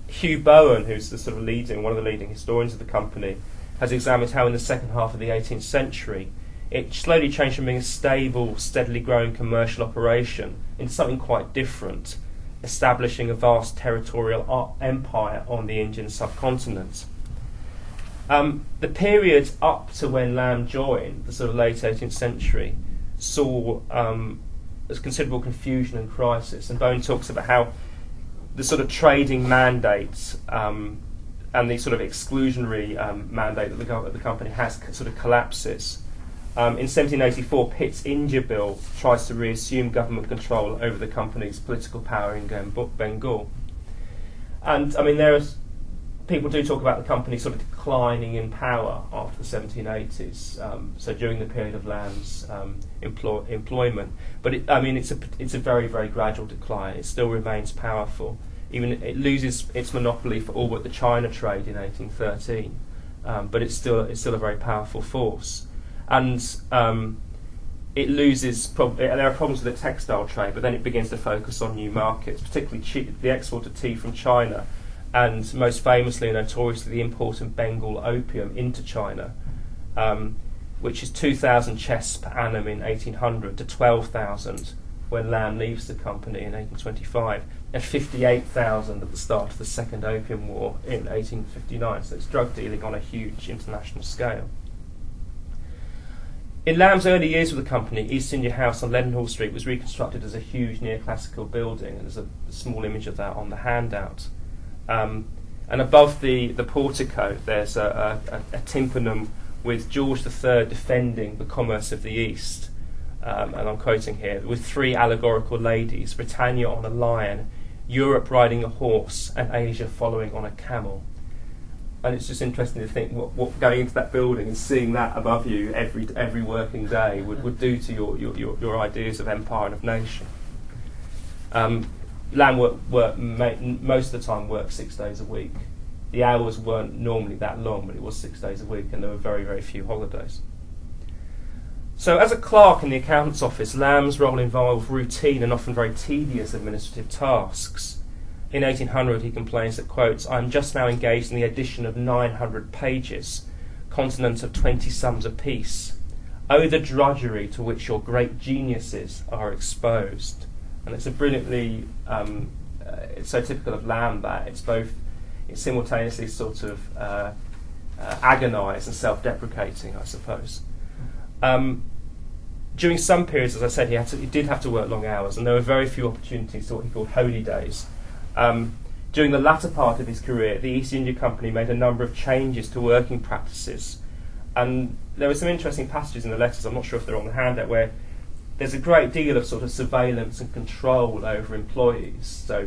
Hugh Bowen, who's one of the leading historians of the company, has examined how in the second half of the 18th century it slowly changed from being a stable, steadily growing commercial operation into something quite different, establishing a vast territorial empire on the Indian subcontinent. The period up to when Lamb joined, the sort of late 18th century, saw considerable confusion and crisis, and Bowen talks about how the sort of trading mandates and the sort of exclusionary mandate that the company has sort of collapses. In 1784, Pitt's India Bill tries to reassume government control over the company's political power in Bengal. And I mean, people do talk about the company sort of declining in power after the 1780s. So during the period of Lamb's employment, but it's a very, very gradual decline. It still remains powerful. Even it loses its monopoly for all but the China trade in 1813, but it's still a very powerful force. And it loses. There are problems with the textile trade, but then it begins to focus on new markets, particularly the export of tea from China, and most famously and notoriously the import of Bengal opium into China, which is 2,000 chests per annum in 1800 to 12,000 when Lamb leaves the company in 1825, and 58,000 at the start of the Second Opium War in 1859. So it's drug dealing on a huge international scale. In Lamb's early years with the company, East India House on Leadenhall Street was reconstructed as a huge neoclassical building, and there's a small image of that on the handout. And above the portico, there's a tympanum with George III defending the commerce of the East, and I'm quoting here, with three allegorical ladies, Britannia on a lion, Europe riding a horse, and Asia following on a camel. And it's just interesting to think what going into that building and seeing that above you every working day would do to your ideas of empire and of nation. Lamb most of the time worked 6 days a week. The hours weren't normally that long, but it was 6 days a week, and there were very, very few holidays. So as a clerk in the accountant's office, Lamb's role involved routine and often very tedious administrative tasks. In 1800, he complains that, quotes, "I am just now engaged in the edition of 900 pages, continent of 20 sums apiece. Oh, the drudgery to which your great geniuses are exposed." And it's a brilliantly, it's so typical of Lamb that it's simultaneously sort of agonised and self-deprecating, I suppose. During some periods, as I said, he did have to work long hours, and there were very few opportunities to what he called holy days. During the latter part of his career, the East India Company made a number of changes to working practices, and there were some interesting passages in the letters, I'm not sure if they're on the handout, where there's a great deal of sort of surveillance and control over employees. So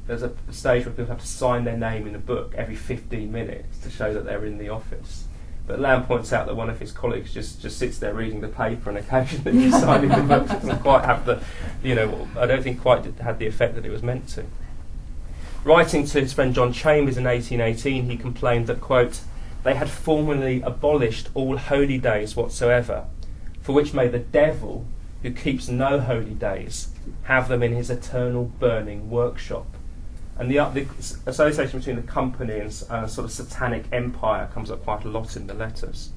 there's a stage where people have to sign their name in a book every 15 minutes to show that they're in the office. But Lamb points out that one of his colleagues just sits there reading the paper and occasionally signing the book. It doesn't quite have I don't think quite had the effect that it was meant to. Writing to his friend John Chambers in 1818, he complained that, quote, "They had formerly abolished all holy days whatsoever, for which may the devil, who keeps no holy days, have them in his eternal burning workshop." And the association between the company and a sort of satanic empire comes up quite a lot in the letters.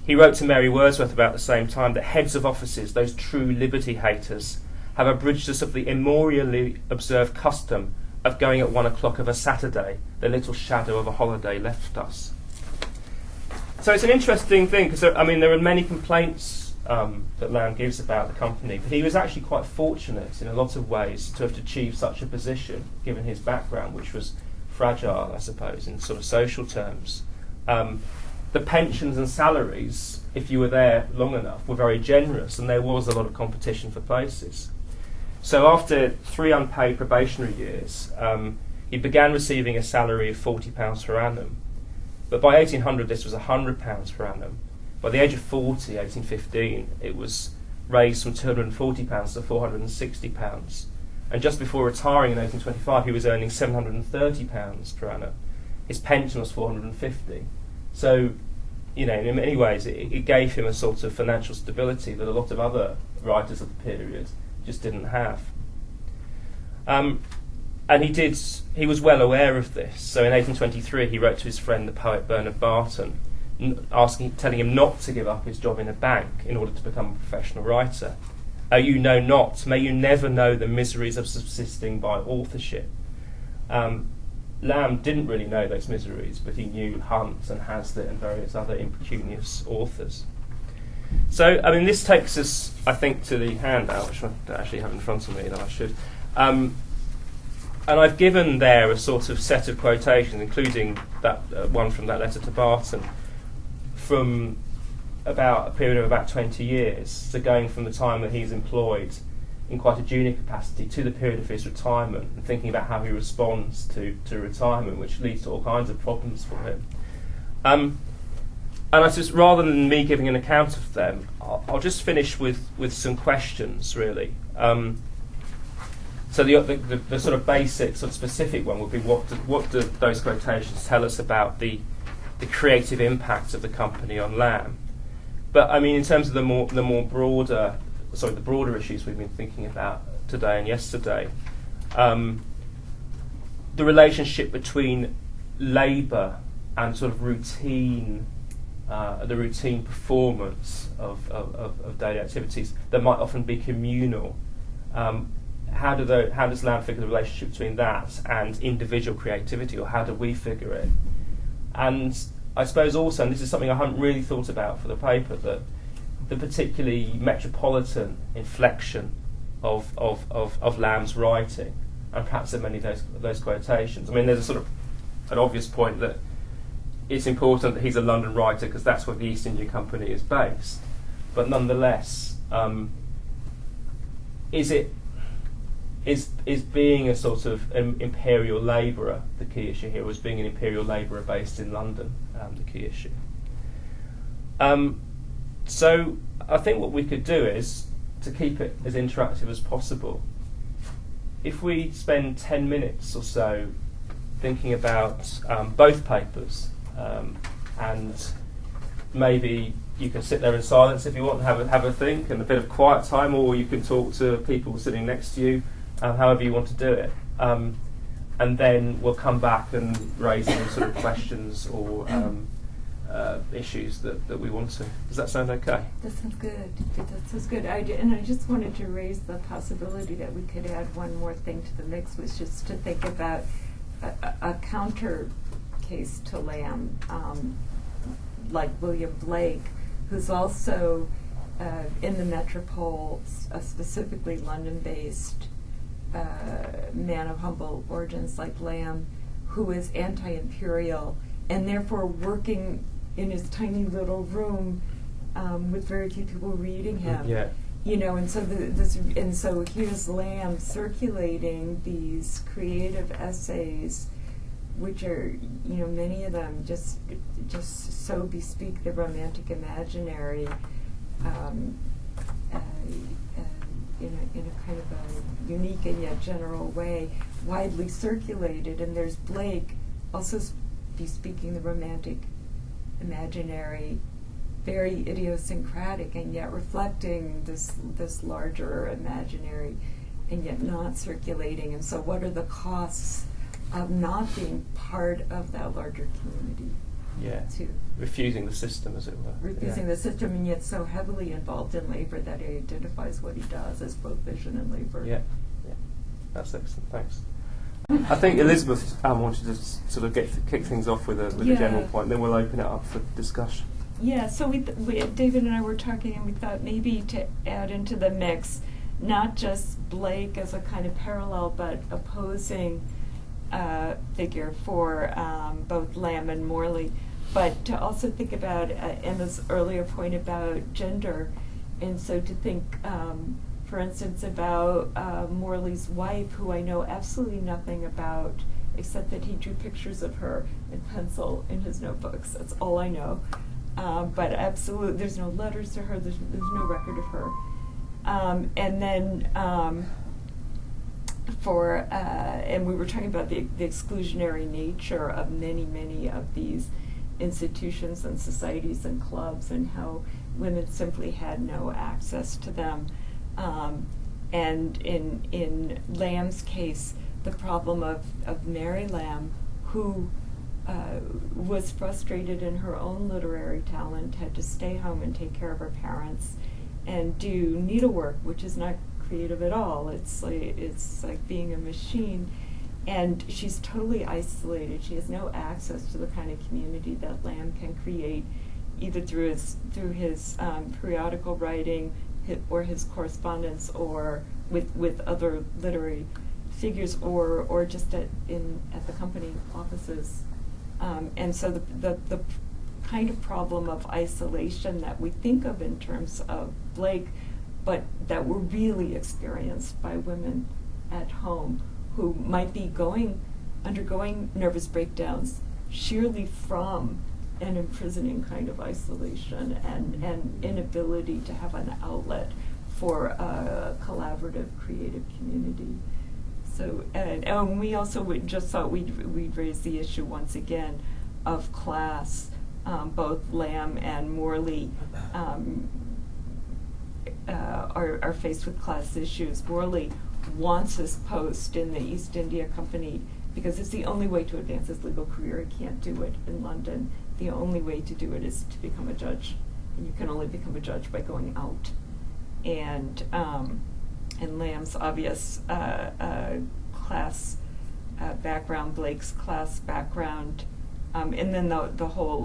He wrote to Mary Wordsworth about the same time that heads of offices, those true liberty haters, have abridged us of the immemorially observed custom of going at 1 o'clock of a Saturday, the little shadow of a holiday left us. So it's an interesting thing, because there are many complaints that Lamb gives about the company, but he was actually quite fortunate in a lot of ways to have achieved such a position, given his background, which was fragile, I suppose, in sort of social terms. The pensions and salaries, if you were there long enough, were very generous, and there was a lot of competition for places. So after 3 unpaid probationary years, he began receiving a salary of £40 per annum. But by 1800, this was £100 per annum. By the age of 40, 1815, it was raised from £240 to £460. And just before retiring in 1825, he was earning £730 per annum. His pension was £450. So, in many ways, it gave him a sort of financial stability that a lot of other writers of the period just didn't have. And he was well aware of this. So in 1823, he wrote to his friend, the poet Bernard Barton, telling him not to give up his job in a bank in order to become a professional writer. "Oh, you know not, may you never know the miseries of subsisting by authorship." Lamb didn't really know those miseries, but he knew Hunt and Hazlitt and various other impecunious authors. So, this takes us, I think, to the handout, which I don't actually have in front of me, and I should. And I've given there a sort of set of quotations, including that one from that letter to Barton, from about a period of about 20 years, so going from the time that he's employed in quite a junior capacity to the period of his retirement, and thinking about how he responds to retirement, which leads to all kinds of problems for him. And I just, rather than me giving an account of them, I'll just finish with some questions, really. So the sort of basic, sort of specific one would be, what do those quotations tell us about the creative impact of the company on Lamb? But I mean, in terms of the broader issues we've been thinking about today and yesterday, the relationship between labour and sort of routine, the routine performance of daily activities that might often be communal. How does Lamb figure the relationship between that and individual creativity, or how do we figure it? And I suppose also, and this is something I haven't really thought about for the paper, that the particularly metropolitan inflection of Lamb's writing, and perhaps in many of those quotations. I mean, there's a sort of an obvious point that it's important that he's a London writer because that's where the East India Company is based. But nonetheless, is being a sort of imperial labourer the key issue here, or is being an imperial labourer based in London the key issue? So I think what we could do is, to keep it as interactive as possible, if we spend 10 minutes or so thinking about both papers, and maybe you can sit there in silence if you want, and have a think and a bit of quiet time, or you can talk to people sitting next to you, however you want to do it. And then we'll come back and raise any sort of questions or issues that we want to. Does that sound okay? That sounds good. That sounds good. I just wanted to raise the possibility that we could add one more thing to the mix, which is to think about a counter case to Lamb, like William Blake, who's also in the metropole, specifically London-based man of humble origins like Lamb, who is anti-imperial and therefore working in his tiny little room with very few people reading him. Yeah. You know, and so here's Lamb circulating these creative essays, which are, you know, many of them just so bespeak the romantic imaginary in a kind of a unique and yet general way, widely circulated. And there's Blake also bespeaking the romantic imaginary, very idiosyncratic and yet reflecting this larger imaginary and yet not circulating. And so what are the costs of not being part of that larger community? Yeah, too. Refusing the system, as it were. Refusing the system, and yet so heavily involved in labor that he identifies what he does as both vision and labor. Yeah, that's excellent. Thanks. I think Elizabeth wanted to sort of kick things off with a general point, then we'll open it up for discussion. Yeah, so we David and I were talking, and we thought maybe to add into the mix not just Blake as a kind of parallel, but opposing figure for both Lamb and Morley, but to also think about Emma's earlier point about gender, and so to think, for instance, about Morley's wife, who I know absolutely nothing about, except that he drew pictures of her in pencil in his notebooks. That's all I know. But absolutely, there's no letters to her, there's no record of her. And then and we were talking about the exclusionary nature of many of these institutions and societies and clubs, and how women simply had no access to them. And in Lamb's case, the problem of Mary Lamb, who was frustrated in her own literary talent, had to stay home and take care of her parents and do needlework, which is not creative at all. It's like being a machine, and she's totally isolated. She has no access to the kind of community that Lamb can create, either through his periodical writing or his correspondence, or with other literary figures, or just at the company offices. And so the kind of problem of isolation that we think of in terms of Blake, but that were really experienced by women at home who might be undergoing nervous breakdowns sheerly from an imprisoning kind of isolation and inability to have an outlet for a collaborative, creative community. So, and we also just thought we'd raise the issue once again of class. Both Lamb and Morley are faced with class issues. Morley wants his post in the East India Company because it's the only way to advance his legal career. He can't do it in London. The only way to do it is to become a judge, and you can only become a judge by going out. And Lamb's obvious class background, Blake's class background, and then the whole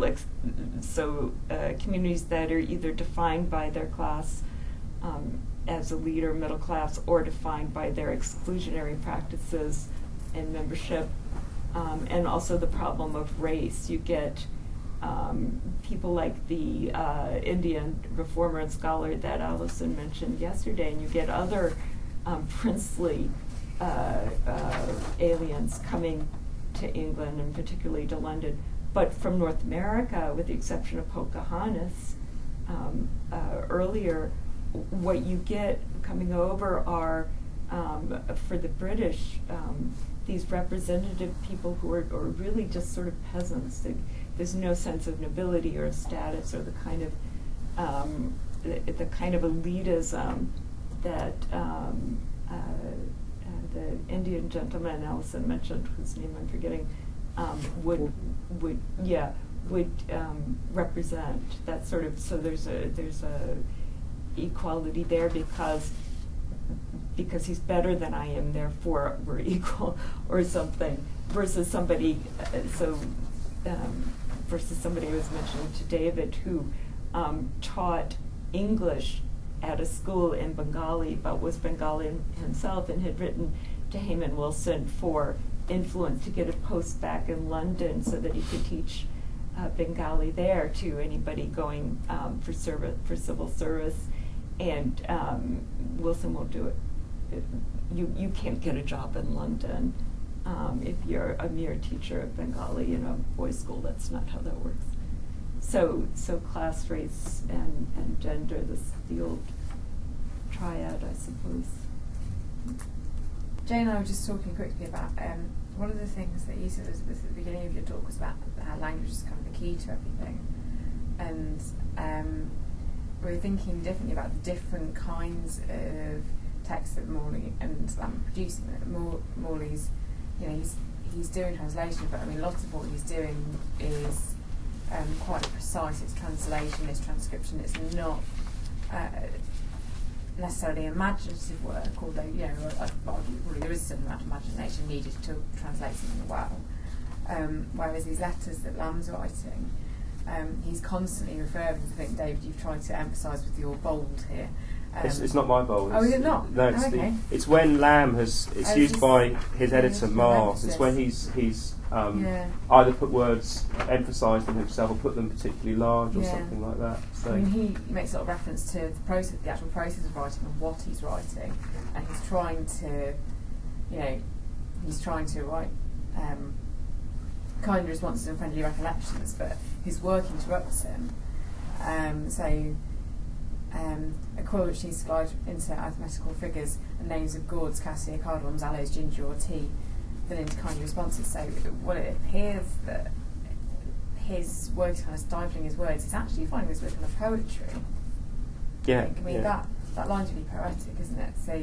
communities that are either defined by their class as a leader, middle class, or defined by their exclusionary practices and membership, and also the problem of race. You get people like the Indian reformer and scholar that Alison mentioned yesterday, and you get other princely aliens coming to England, and particularly to London. But from North America, with the exception of Pocahontas, earlier, what you get coming over are, for the British, these representative people who are really just sort of peasants. There's no sense of nobility or status or the kind of elitism that the Indian gentleman Alison mentioned, whose name I'm forgetting, would represent that sort of. So there's a equality there because he's better than I am, therefore we're equal, or something. Versus somebody versus somebody who was mentioning to David who taught English at a school in Bengali, but was Bengali himself, and had written to Hayman Wilson for influence to get a post back in London so that he could teach Bengali there to anybody going for civil service. And Wilson won't do it. You can't get a job in London if you're a mere teacher of Bengali in a boys' school. That's not how that works. So class, race, and gender, the old triad, I suppose. Jane and I were just talking quickly about one of the things that you said at the beginning of your talk was about how language is kind of the key to everything. And we were thinking differently about the different kinds of texts that Morley and Lamb are producing. Morley's, he's doing translation, but I mean, lots of what he's doing is quite precise. It's translation, it's transcription. It's not necessarily imaginative work, although I'd argue probably there is some amount of imagination needed to translate something well. Whereas these letters that Lamb's writing, he's constantly referring. I think, David, you've tried to emphasise with your bold here. It's not my bold. Oh, is it not? No, it's okay. It's when Lamb has. It's used by his editor Marr. It's when he's either put words, emphasised them himself, or put them particularly large, or something like that. So I mean, he makes a lot of reference to the process, the actual process of writing, and what he's writing, and he's trying to write kind responses and friendly recollections, but his work interrupts him. A quill which he's scribed into arithmetical figures and names of gourds, cassia, cardamoms, aloes, ginger, or tea, then into kindly responses. So, what it appears that his work is kind of stifling his words, he's actually finding this with kind of poetry. Yeah. I mean, that line's really poetic, isn't it? So,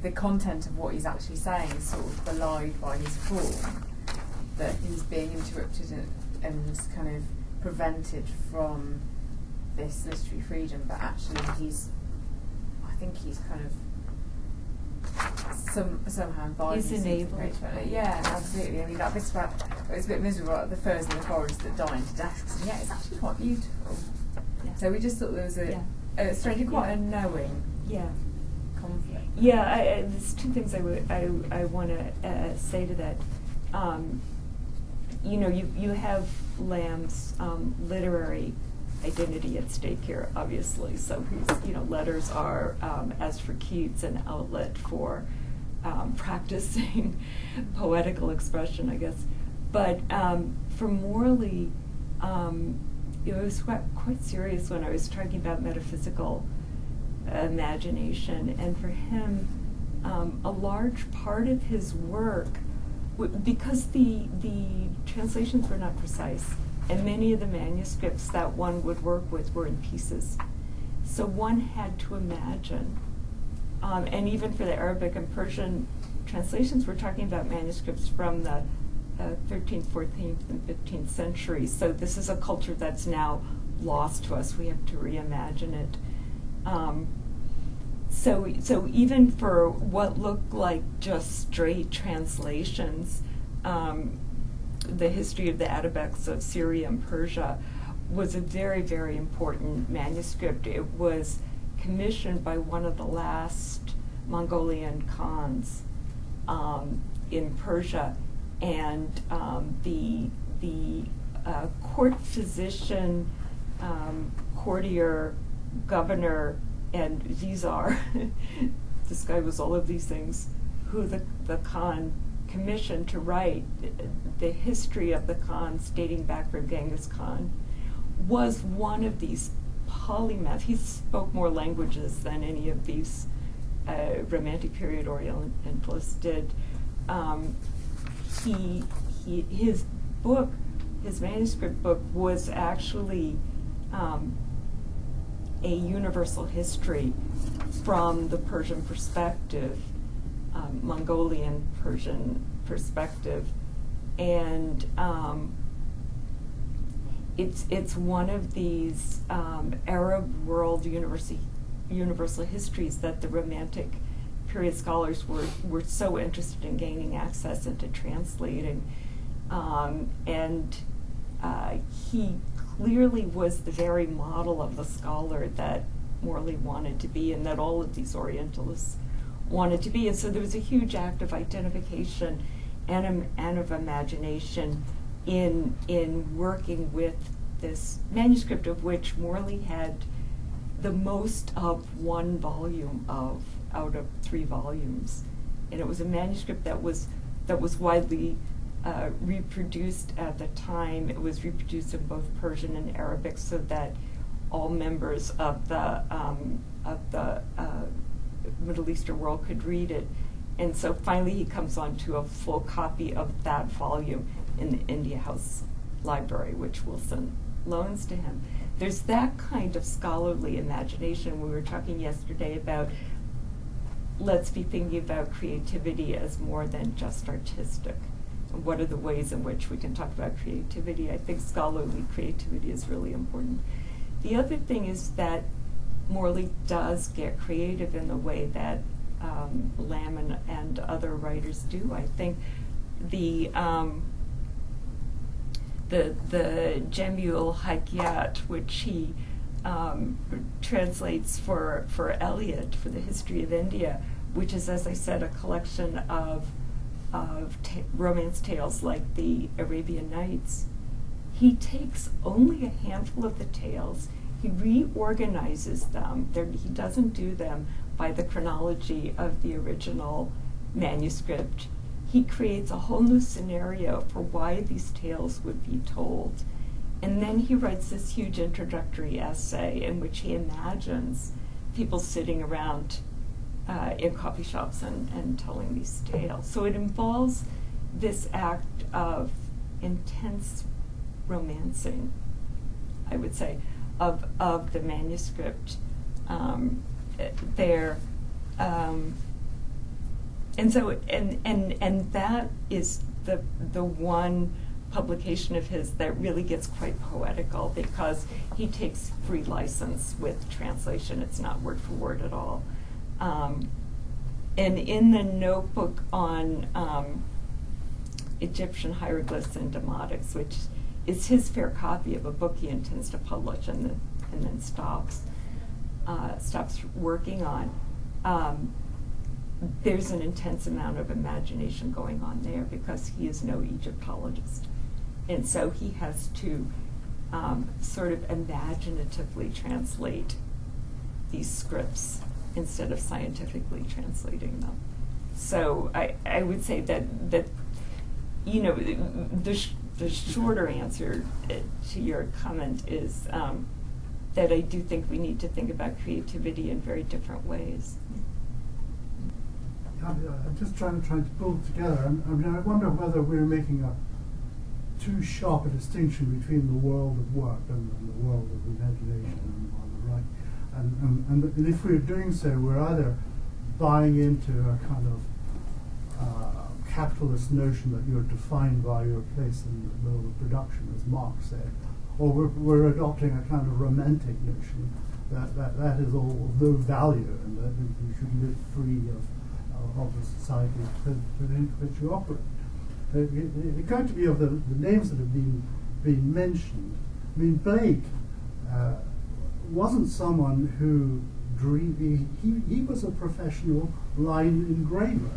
the content of what he's actually saying is sort of belied by his form, that he's being interrupted and kind of prevented from this literary freedom, but actually I think he's kind of somehow inviting. He's enabled. Yeah, absolutely. I mean, that bit's about, it's a bit miserable, like the firs in the forest that die into desks, and yet it's actually quite beautiful. Yeah. So we just thought there was a strangely quite a knowing conflict. Yeah, there's two things I want to say to that. you have Lamb's literary identity at stake here, obviously. So letters are, as for Keats, an outlet for practicing poetical expression, I guess. But for Morley, it was quite serious when I was talking about metaphysical imagination, and for him, a large part of his work, because the translations were not precise, and many of the manuscripts that one would work with were in pieces, so one had to imagine, and even for the Arabic and Persian translations, we're talking about manuscripts from the 13th, 14th, and 15th centuries. So this is a culture that's now lost to us. We have to reimagine it. So even for what looked like just straight translations, the history of the Atabecs of Syria and Persia was a very, very important manuscript. It was commissioned by one of the last Mongolian Khans in Persia, and the court physician, courtier, governor, and Vizar, this guy was all of these things, who the Khan commissioned to write the history of the Khans dating back from Genghis Khan, was one of these polymaths. He spoke more languages than any of these Romantic period Orientalists did. His book, his manuscript book, was actually a universal history from the Persian perspective, Mongolian Persian perspective, and it's one of these Arab world universal histories that the Romantic period scholars were so interested in gaining access into translating, and he clearly was the very model of the scholar that Morley wanted to be, and that all of these Orientalists wanted to be. And so there was a huge act of identification and of imagination in working with this manuscript, of which Morley had the most of one volume out of 3 volumes, and it was a manuscript that was widely reproduced at the time. It was reproduced in both Persian and Arabic, so that all members of the Middle Eastern world could read it. And so finally he comes on to a full copy of that volume in the India House Library, which Wilson loans to him. There's that kind of scholarly imagination. We were talking yesterday about, let's be thinking about creativity as more than just artistic. And what are the ways in which we can talk about creativity? I think scholarly creativity is really important. The other thing is that Morley does get creative in the way that Lamb and other writers do. I think the Jamiul Hakiat, which he translates for Eliot for the history of India, which is, as I said, a collection of romance tales like the Arabian Nights. He takes only a handful of the tales, he reorganizes them. He doesn't do them by the chronology of the original manuscript. He creates a whole new scenario for why these tales would be told. And then he writes this huge introductory essay in which he imagines people sitting around in coffee shops and telling these tales. So it involves this act of intense romancing, I would say, of the manuscript there. And so and that is the one publication of his that really gets quite poetical, because he takes free license with translation. It's not word for word at all. And in the notebook on Egyptian hieroglyphs and demotics, which is his fair copy of a book he intends to publish and then stops working on, there's an intense amount of imagination going on there because he is no Egyptologist. And so he has to sort of imaginatively translate these scripts instead of scientifically translating them. So I would say that you know, the shorter answer to your comment is that I do think we need to think about creativity in very different ways. I'm just trying to pull it together. I mean, I wonder whether we're making a too sharp a distinction between the world of work and the world of imagination on the right. And if we're doing so, we're either buying into a kind of capitalist notion that you're defined by your place in the world of production, as Marx said, or we're adopting a kind of romantic notion that is all of no value and that you should live free of the society within which you operate. It occurred to me of the names that have been mentioned. I mean, Blake wasn't someone who dreamed. He was a professional line engraver,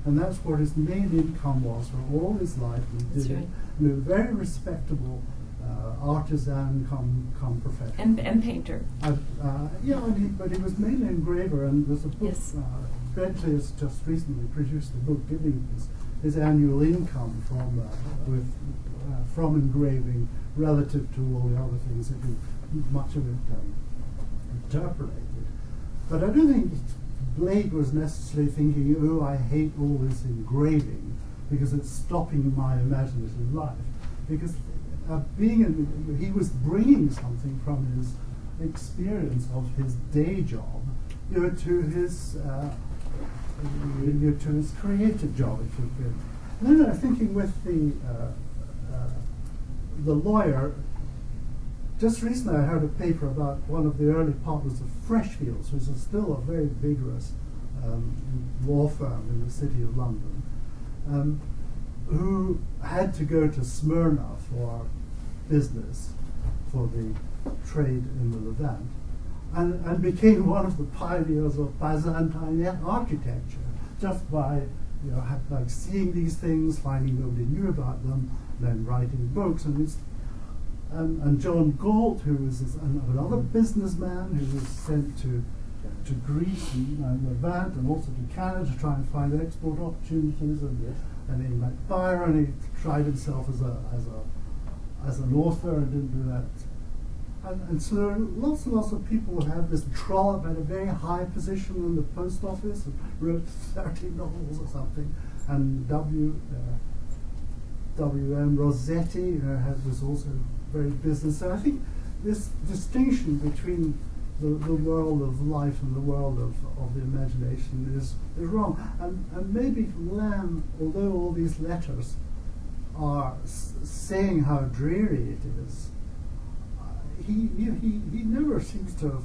and that's what his main income was for all his life. He did it. You know, very respectable artisan come professional. And painter. Yeah, but he was mainly engraver, and there's a book. Yes. Bentley has just recently produced a book giving his annual income from engraving relative to all the other things that much of it interpolated. But I don't think Blake was necessarily thinking, oh, I hate all this engraving because it's stopping my imaginative life. Because he was bringing something from his experience of his day job, you know, to his creative job, if you could. And then thinking with the lawyer. Just recently I heard a paper about one of the early partners of Freshfields, which is still a very vigorous law firm in the city of London, who had to go to Smyrna for business, for the trade in the Levant, and became one of the pioneers of Byzantine architecture, just by like seeing these things, finding nobody knew about them, then writing books. And John Galt, who was another businessman who was sent to Greece and Levant and also to Canada to try and find export opportunities, and he met Byron. He tried himself as an author and didn't do that. And so lots and lots of people have this Trollope at a very high position in the post office and wrote 30 novels or something, and W.M. Rossetti was also very business. So I think this distinction between the world of life and the world of the imagination is wrong. And maybe Lamb, although all these letters are saying how dreary it is, he never seems to have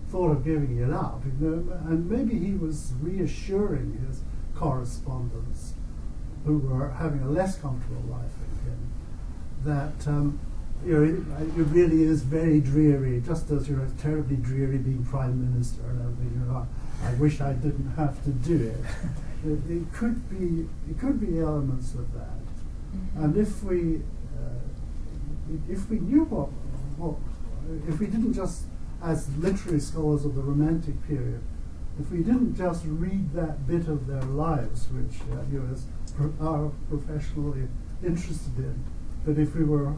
thought of giving it up. And maybe he was reassuring his correspondents who were having a less comfortable life than him that it really is very dreary, just as it's terribly dreary being prime minister and everything. I wish I didn't have to do it. It could be elements of that. Mm-hmm. And if we knew if we didn't just, as literary scholars of the Romantic period, if we didn't just read that bit of their lives, which are professionally interested in, but if we were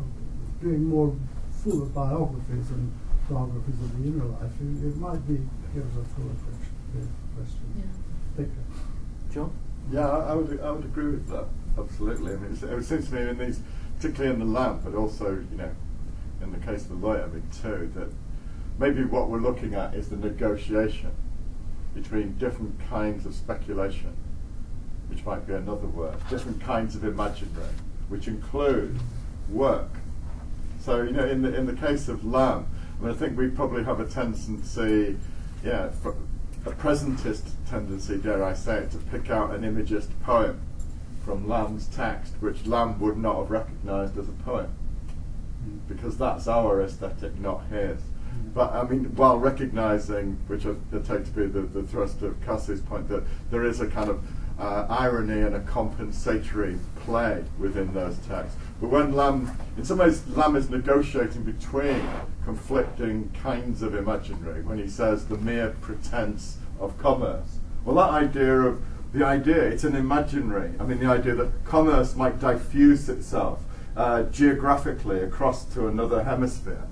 doing more fuller biographies and biographies of the inner life, it might give us a fuller question. Yeah. John? Yeah, I would agree with that, absolutely. I mean, it seems to me in these, particularly in the Lamp, but also, in the case of the lawyer, too, that maybe what we're looking at is the negotiation between different kinds of speculation, which might be another word, different kinds of imaginary, which include work. So, in the case of Lamb, I think we probably have a tendency, a presentist tendency, dare I say it, to pick out an imagist poem from Lamb's text, which Lamb would not have recognised as a poem, because that's our aesthetic, not his. But I mean, while recognising, which I take to be the thrust of Cassie's point, that there is a kind of irony and a compensatory play within those texts. But when Lamb, in some ways, Lamb is negotiating between conflicting kinds of imaginary when he says the mere pretense of commerce. Well, that idea of it's an imaginary. I mean, the idea that commerce might diffuse itself geographically across to another hemisphere,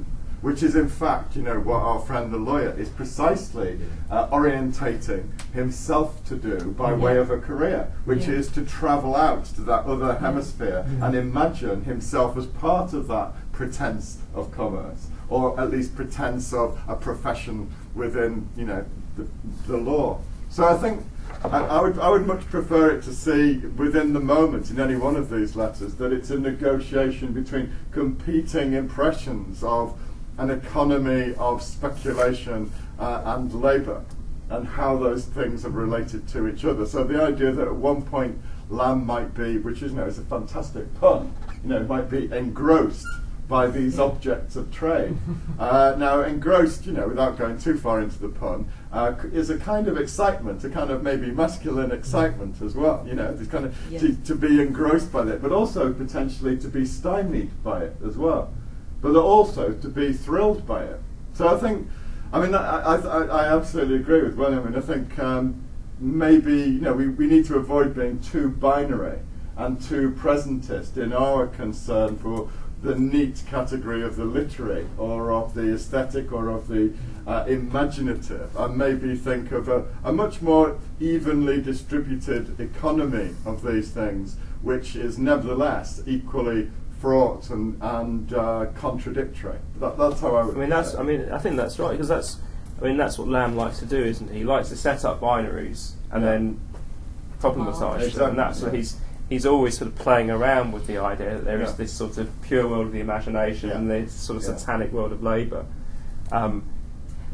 which is in fact, what our friend the lawyer is precisely orientating himself to do by way of a career, which is to travel out to that other hemisphere and imagine himself as part of that pretense of commerce, or at least pretense of a profession within, the law. So I think I would much prefer it to see within the moment in any one of these letters that it's a negotiation between competing impressions of an economy of speculation and labour, and how those things are related to each other. So the idea that at one point Lamb might be, which is a fantastic pun, might be engrossed by these objects of trade. Now, engrossed, without going too far into the pun, is a kind of excitement, a kind of maybe masculine excitement as well. This kind of to be engrossed by it, but also potentially to be stymied by it as well. But also to be thrilled by it. So I think, I absolutely agree with William. I think maybe we need to avoid being too binary and too presentist in our concern for the neat category of the literary or of the aesthetic or of the imaginative, and maybe think of a much more evenly distributed economy of these things, which is nevertheless equally fraught and contradictory. That's how I would. I think that's right, because that's what Lamb likes to do, isn't he? He likes to set up binaries and then problematise them, and that's what he's always sort of playing around with the idea that there is this sort of pure world of the imagination and this sort of satanic world of labour. But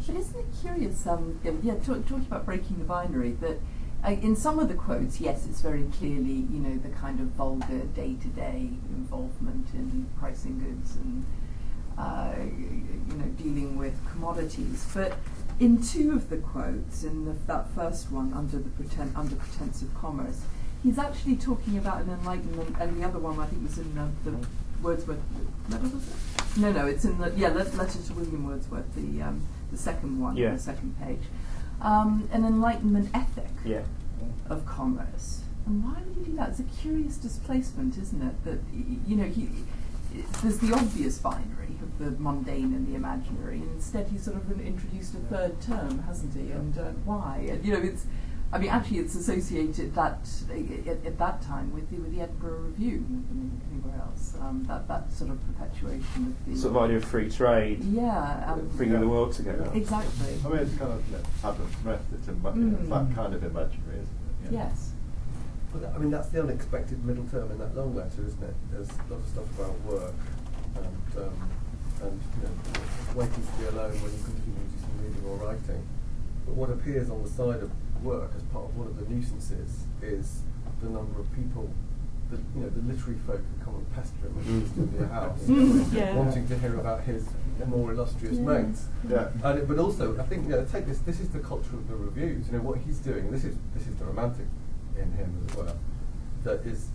isn't it curious? Talking about breaking the binary, that in some of the quotes, yes, it's very clearly the kind of vulgar day-to-day involvement in pricing goods and dealing with commodities. But in two of the quotes, in that first one, under pretense of commerce, he's actually talking about an enlightenment, and the other one I think was in the Wordsworth letter, was it? No, it's in the letter to William Wordsworth, the second one, the second page. An enlightenment ethic of commerce. And why would he do that? It's a curious displacement, isn't it? That there's the obvious binary of the mundane and the imaginary, and instead he's sort of introduced a third term, hasn't he? And why? And actually, it's associated at that time with the Edinburgh Review more than anywhere else. That sort of perpetuation of the sort of idea of free trade, bringing the world together. Exactly. It's kind of Adam Smith. It's that kind of imaginary, isn't it? Yes. Well, that's the unexpected middle term in that long letter, isn't it? There's lots of stuff about work and waiting to be alone when you continue to do some reading or writing. But what appears on the side of work as part of one of the nuisances is the number of people, the literary folk who come and pester him when he's in your house, wanting to hear about his more illustrious mates. But also, I think take this. This is the culture of the reviews. What he's doing. And this is the romantic in him as well. That is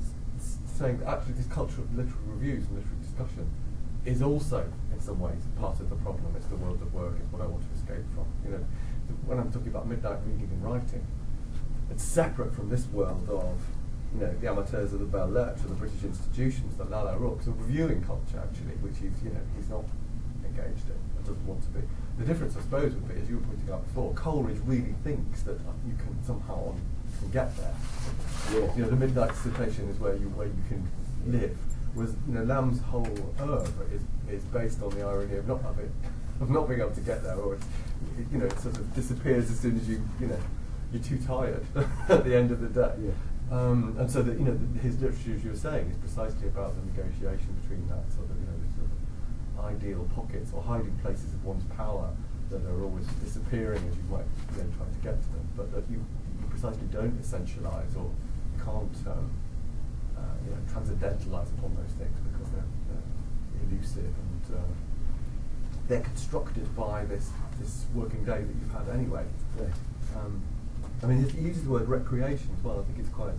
saying that actually this culture of literary reviews and literary discussion is also in some ways part of the problem. It's the world of work. It's what I want to escape from. When I'm talking about midnight reading and writing, it's separate from this world of, the amateurs of the Belles Lettres or the British institutions, the Lala Rooks, the reviewing culture actually, which he's not engaged in, and doesn't want to be. The difference, I suppose, would be, as you were pointing out before, Coleridge really thinks that you can somehow get there. The midnight dissertation is where you can live. Whereas Lamb's whole oeuvre is based on the irony of not being able to get there, or it sort of disappears as soon as you're too tired at the end of the day. And so that his literature, as you were saying, is precisely about the negotiation between that sort of ideal pockets or hiding places of one's power that are always disappearing as you might try to get to them, but that you precisely don't essentialise or can't transcendentalise upon those things because they're elusive and they're constructed by this working day that you've had anyway. Right. I mean, he uses the word recreation as well. I think it's quite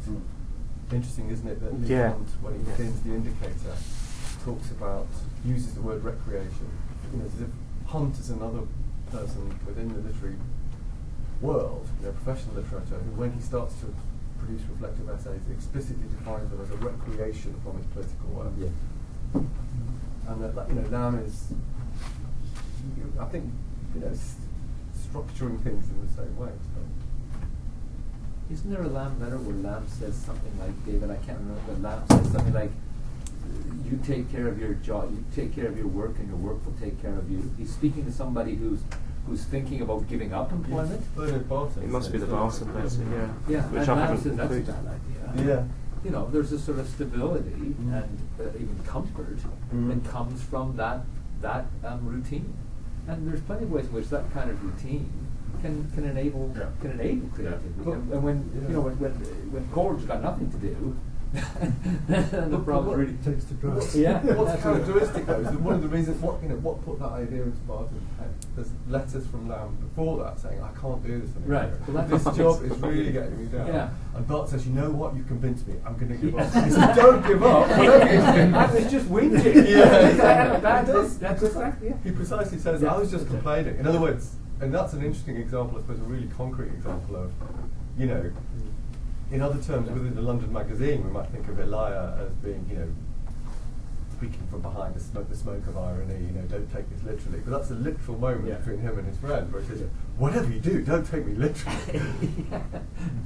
interesting, isn't it, that Yeah. Leland, when he begins the Indicator, uses the word recreation. You know, as if Hunt is another person within the literary world, professional literature, who, when he starts to produce reflective essays, explicitly defines them as a recreation from his political work. Yeah. And that, Lamb is, I think, structuring things in the same way. So. Isn't there a Lamb letter where Lamb says something like, David, I can't remember, but Lamb says something like, you take care of your job, you take care of your work, and your work will take care of you. He's speaking to somebody who's thinking about giving up employment. It must be the Barton person, yeah. Yeah, Which and I Lamb haven't says that's a included. bad idea. Yeah. There's a sort of stability and even comfort that comes from that routine. And there's plenty of ways in which that kind of routine can enable creativity. Yeah. And when Coleridge's got nothing to do, then the problem really takes to drive. Yeah. What's characteristic though is that one of the reasons what put that idea into Barton's head. There's letters from Lamb before that saying, I can't do this anymore. Right. Well, This job is really getting me down. Yeah. And Bart says, you know what, you've convinced me, I'm going to give up. He says, don't give up. I was just whinging. Yeah. I had a bad day. That's exactly it. He precisely says, I was just complaining. In other words, and that's an interesting example, I suppose, a really concrete example of, in other terms, within the London Magazine, we might think of Elias as being, speaking from behind the smoke of irony, don't take this literally. But that's a literal moment between him and his friend, where he says, whatever you do, don't take me literally.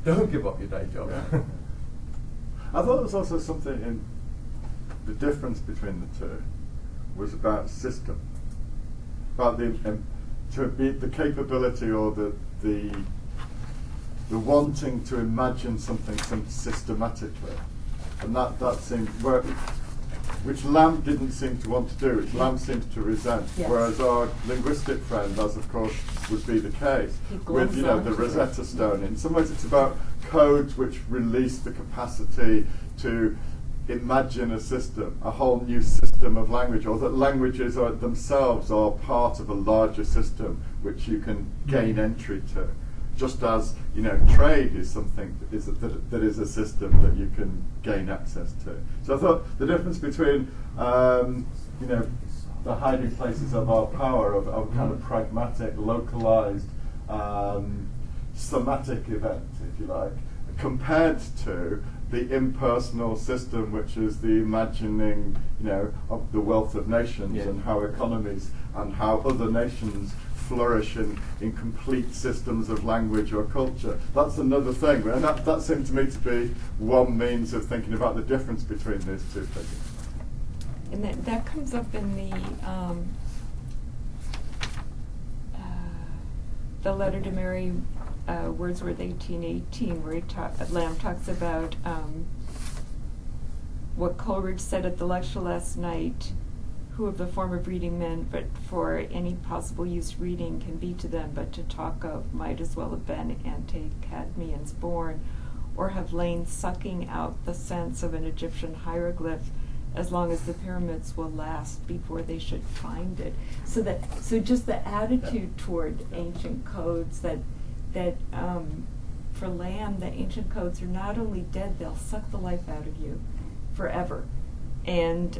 Don't give up your day job. Yeah. I thought there was also something in the difference between the two was about system, about the capability or the wanting to imagine something systematically, and that seemed which Lamb didn't seem to want to do, which Lamb seems to resent, whereas our linguistic friend, as of course would be the case, with the Rosetta Stone. In some ways, it's about codes which release the capacity to imagine a system, a whole new system of language, or that languages themselves are part of a larger system which you can gain entry to. Just as trade is something that is a system that you can gain access to. So I thought the difference between the hiding places of our power, of kind of pragmatic, localized, somatic event, if you like, compared to the impersonal system, which is the imagining, of the wealth of nations and how economies and how other nations flourish in complete systems of language or culture. That's another thing, and that seemed to me to be one means of thinking about the difference between these two figures. And that comes up in the letter to Mary Wordsworth, 1818, where Lamb talks about what Coleridge said at the lecture last night, who of the form of reading men, but for any possible use reading can be to them, but to talk of might as well have been ante-Cadmeans born, or have lain sucking out the sense of an Egyptian hieroglyph as long as the pyramids will last before they should find it. So just the attitude toward ancient codes that for Lamb, the ancient codes are not only dead, they'll suck the life out of you forever. And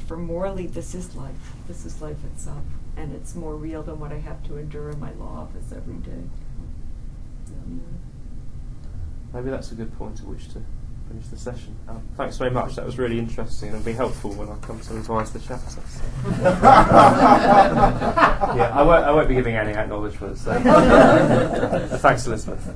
for Morley, this is life. This is life itself. And it's more real than what I have to endure in my law office every day. Maybe that's a good point at which to finish the session. Thanks very much. That was really interesting and will be helpful when I come to revise the chapter. I won't be giving any acknowledgements. Thanks, Elizabeth.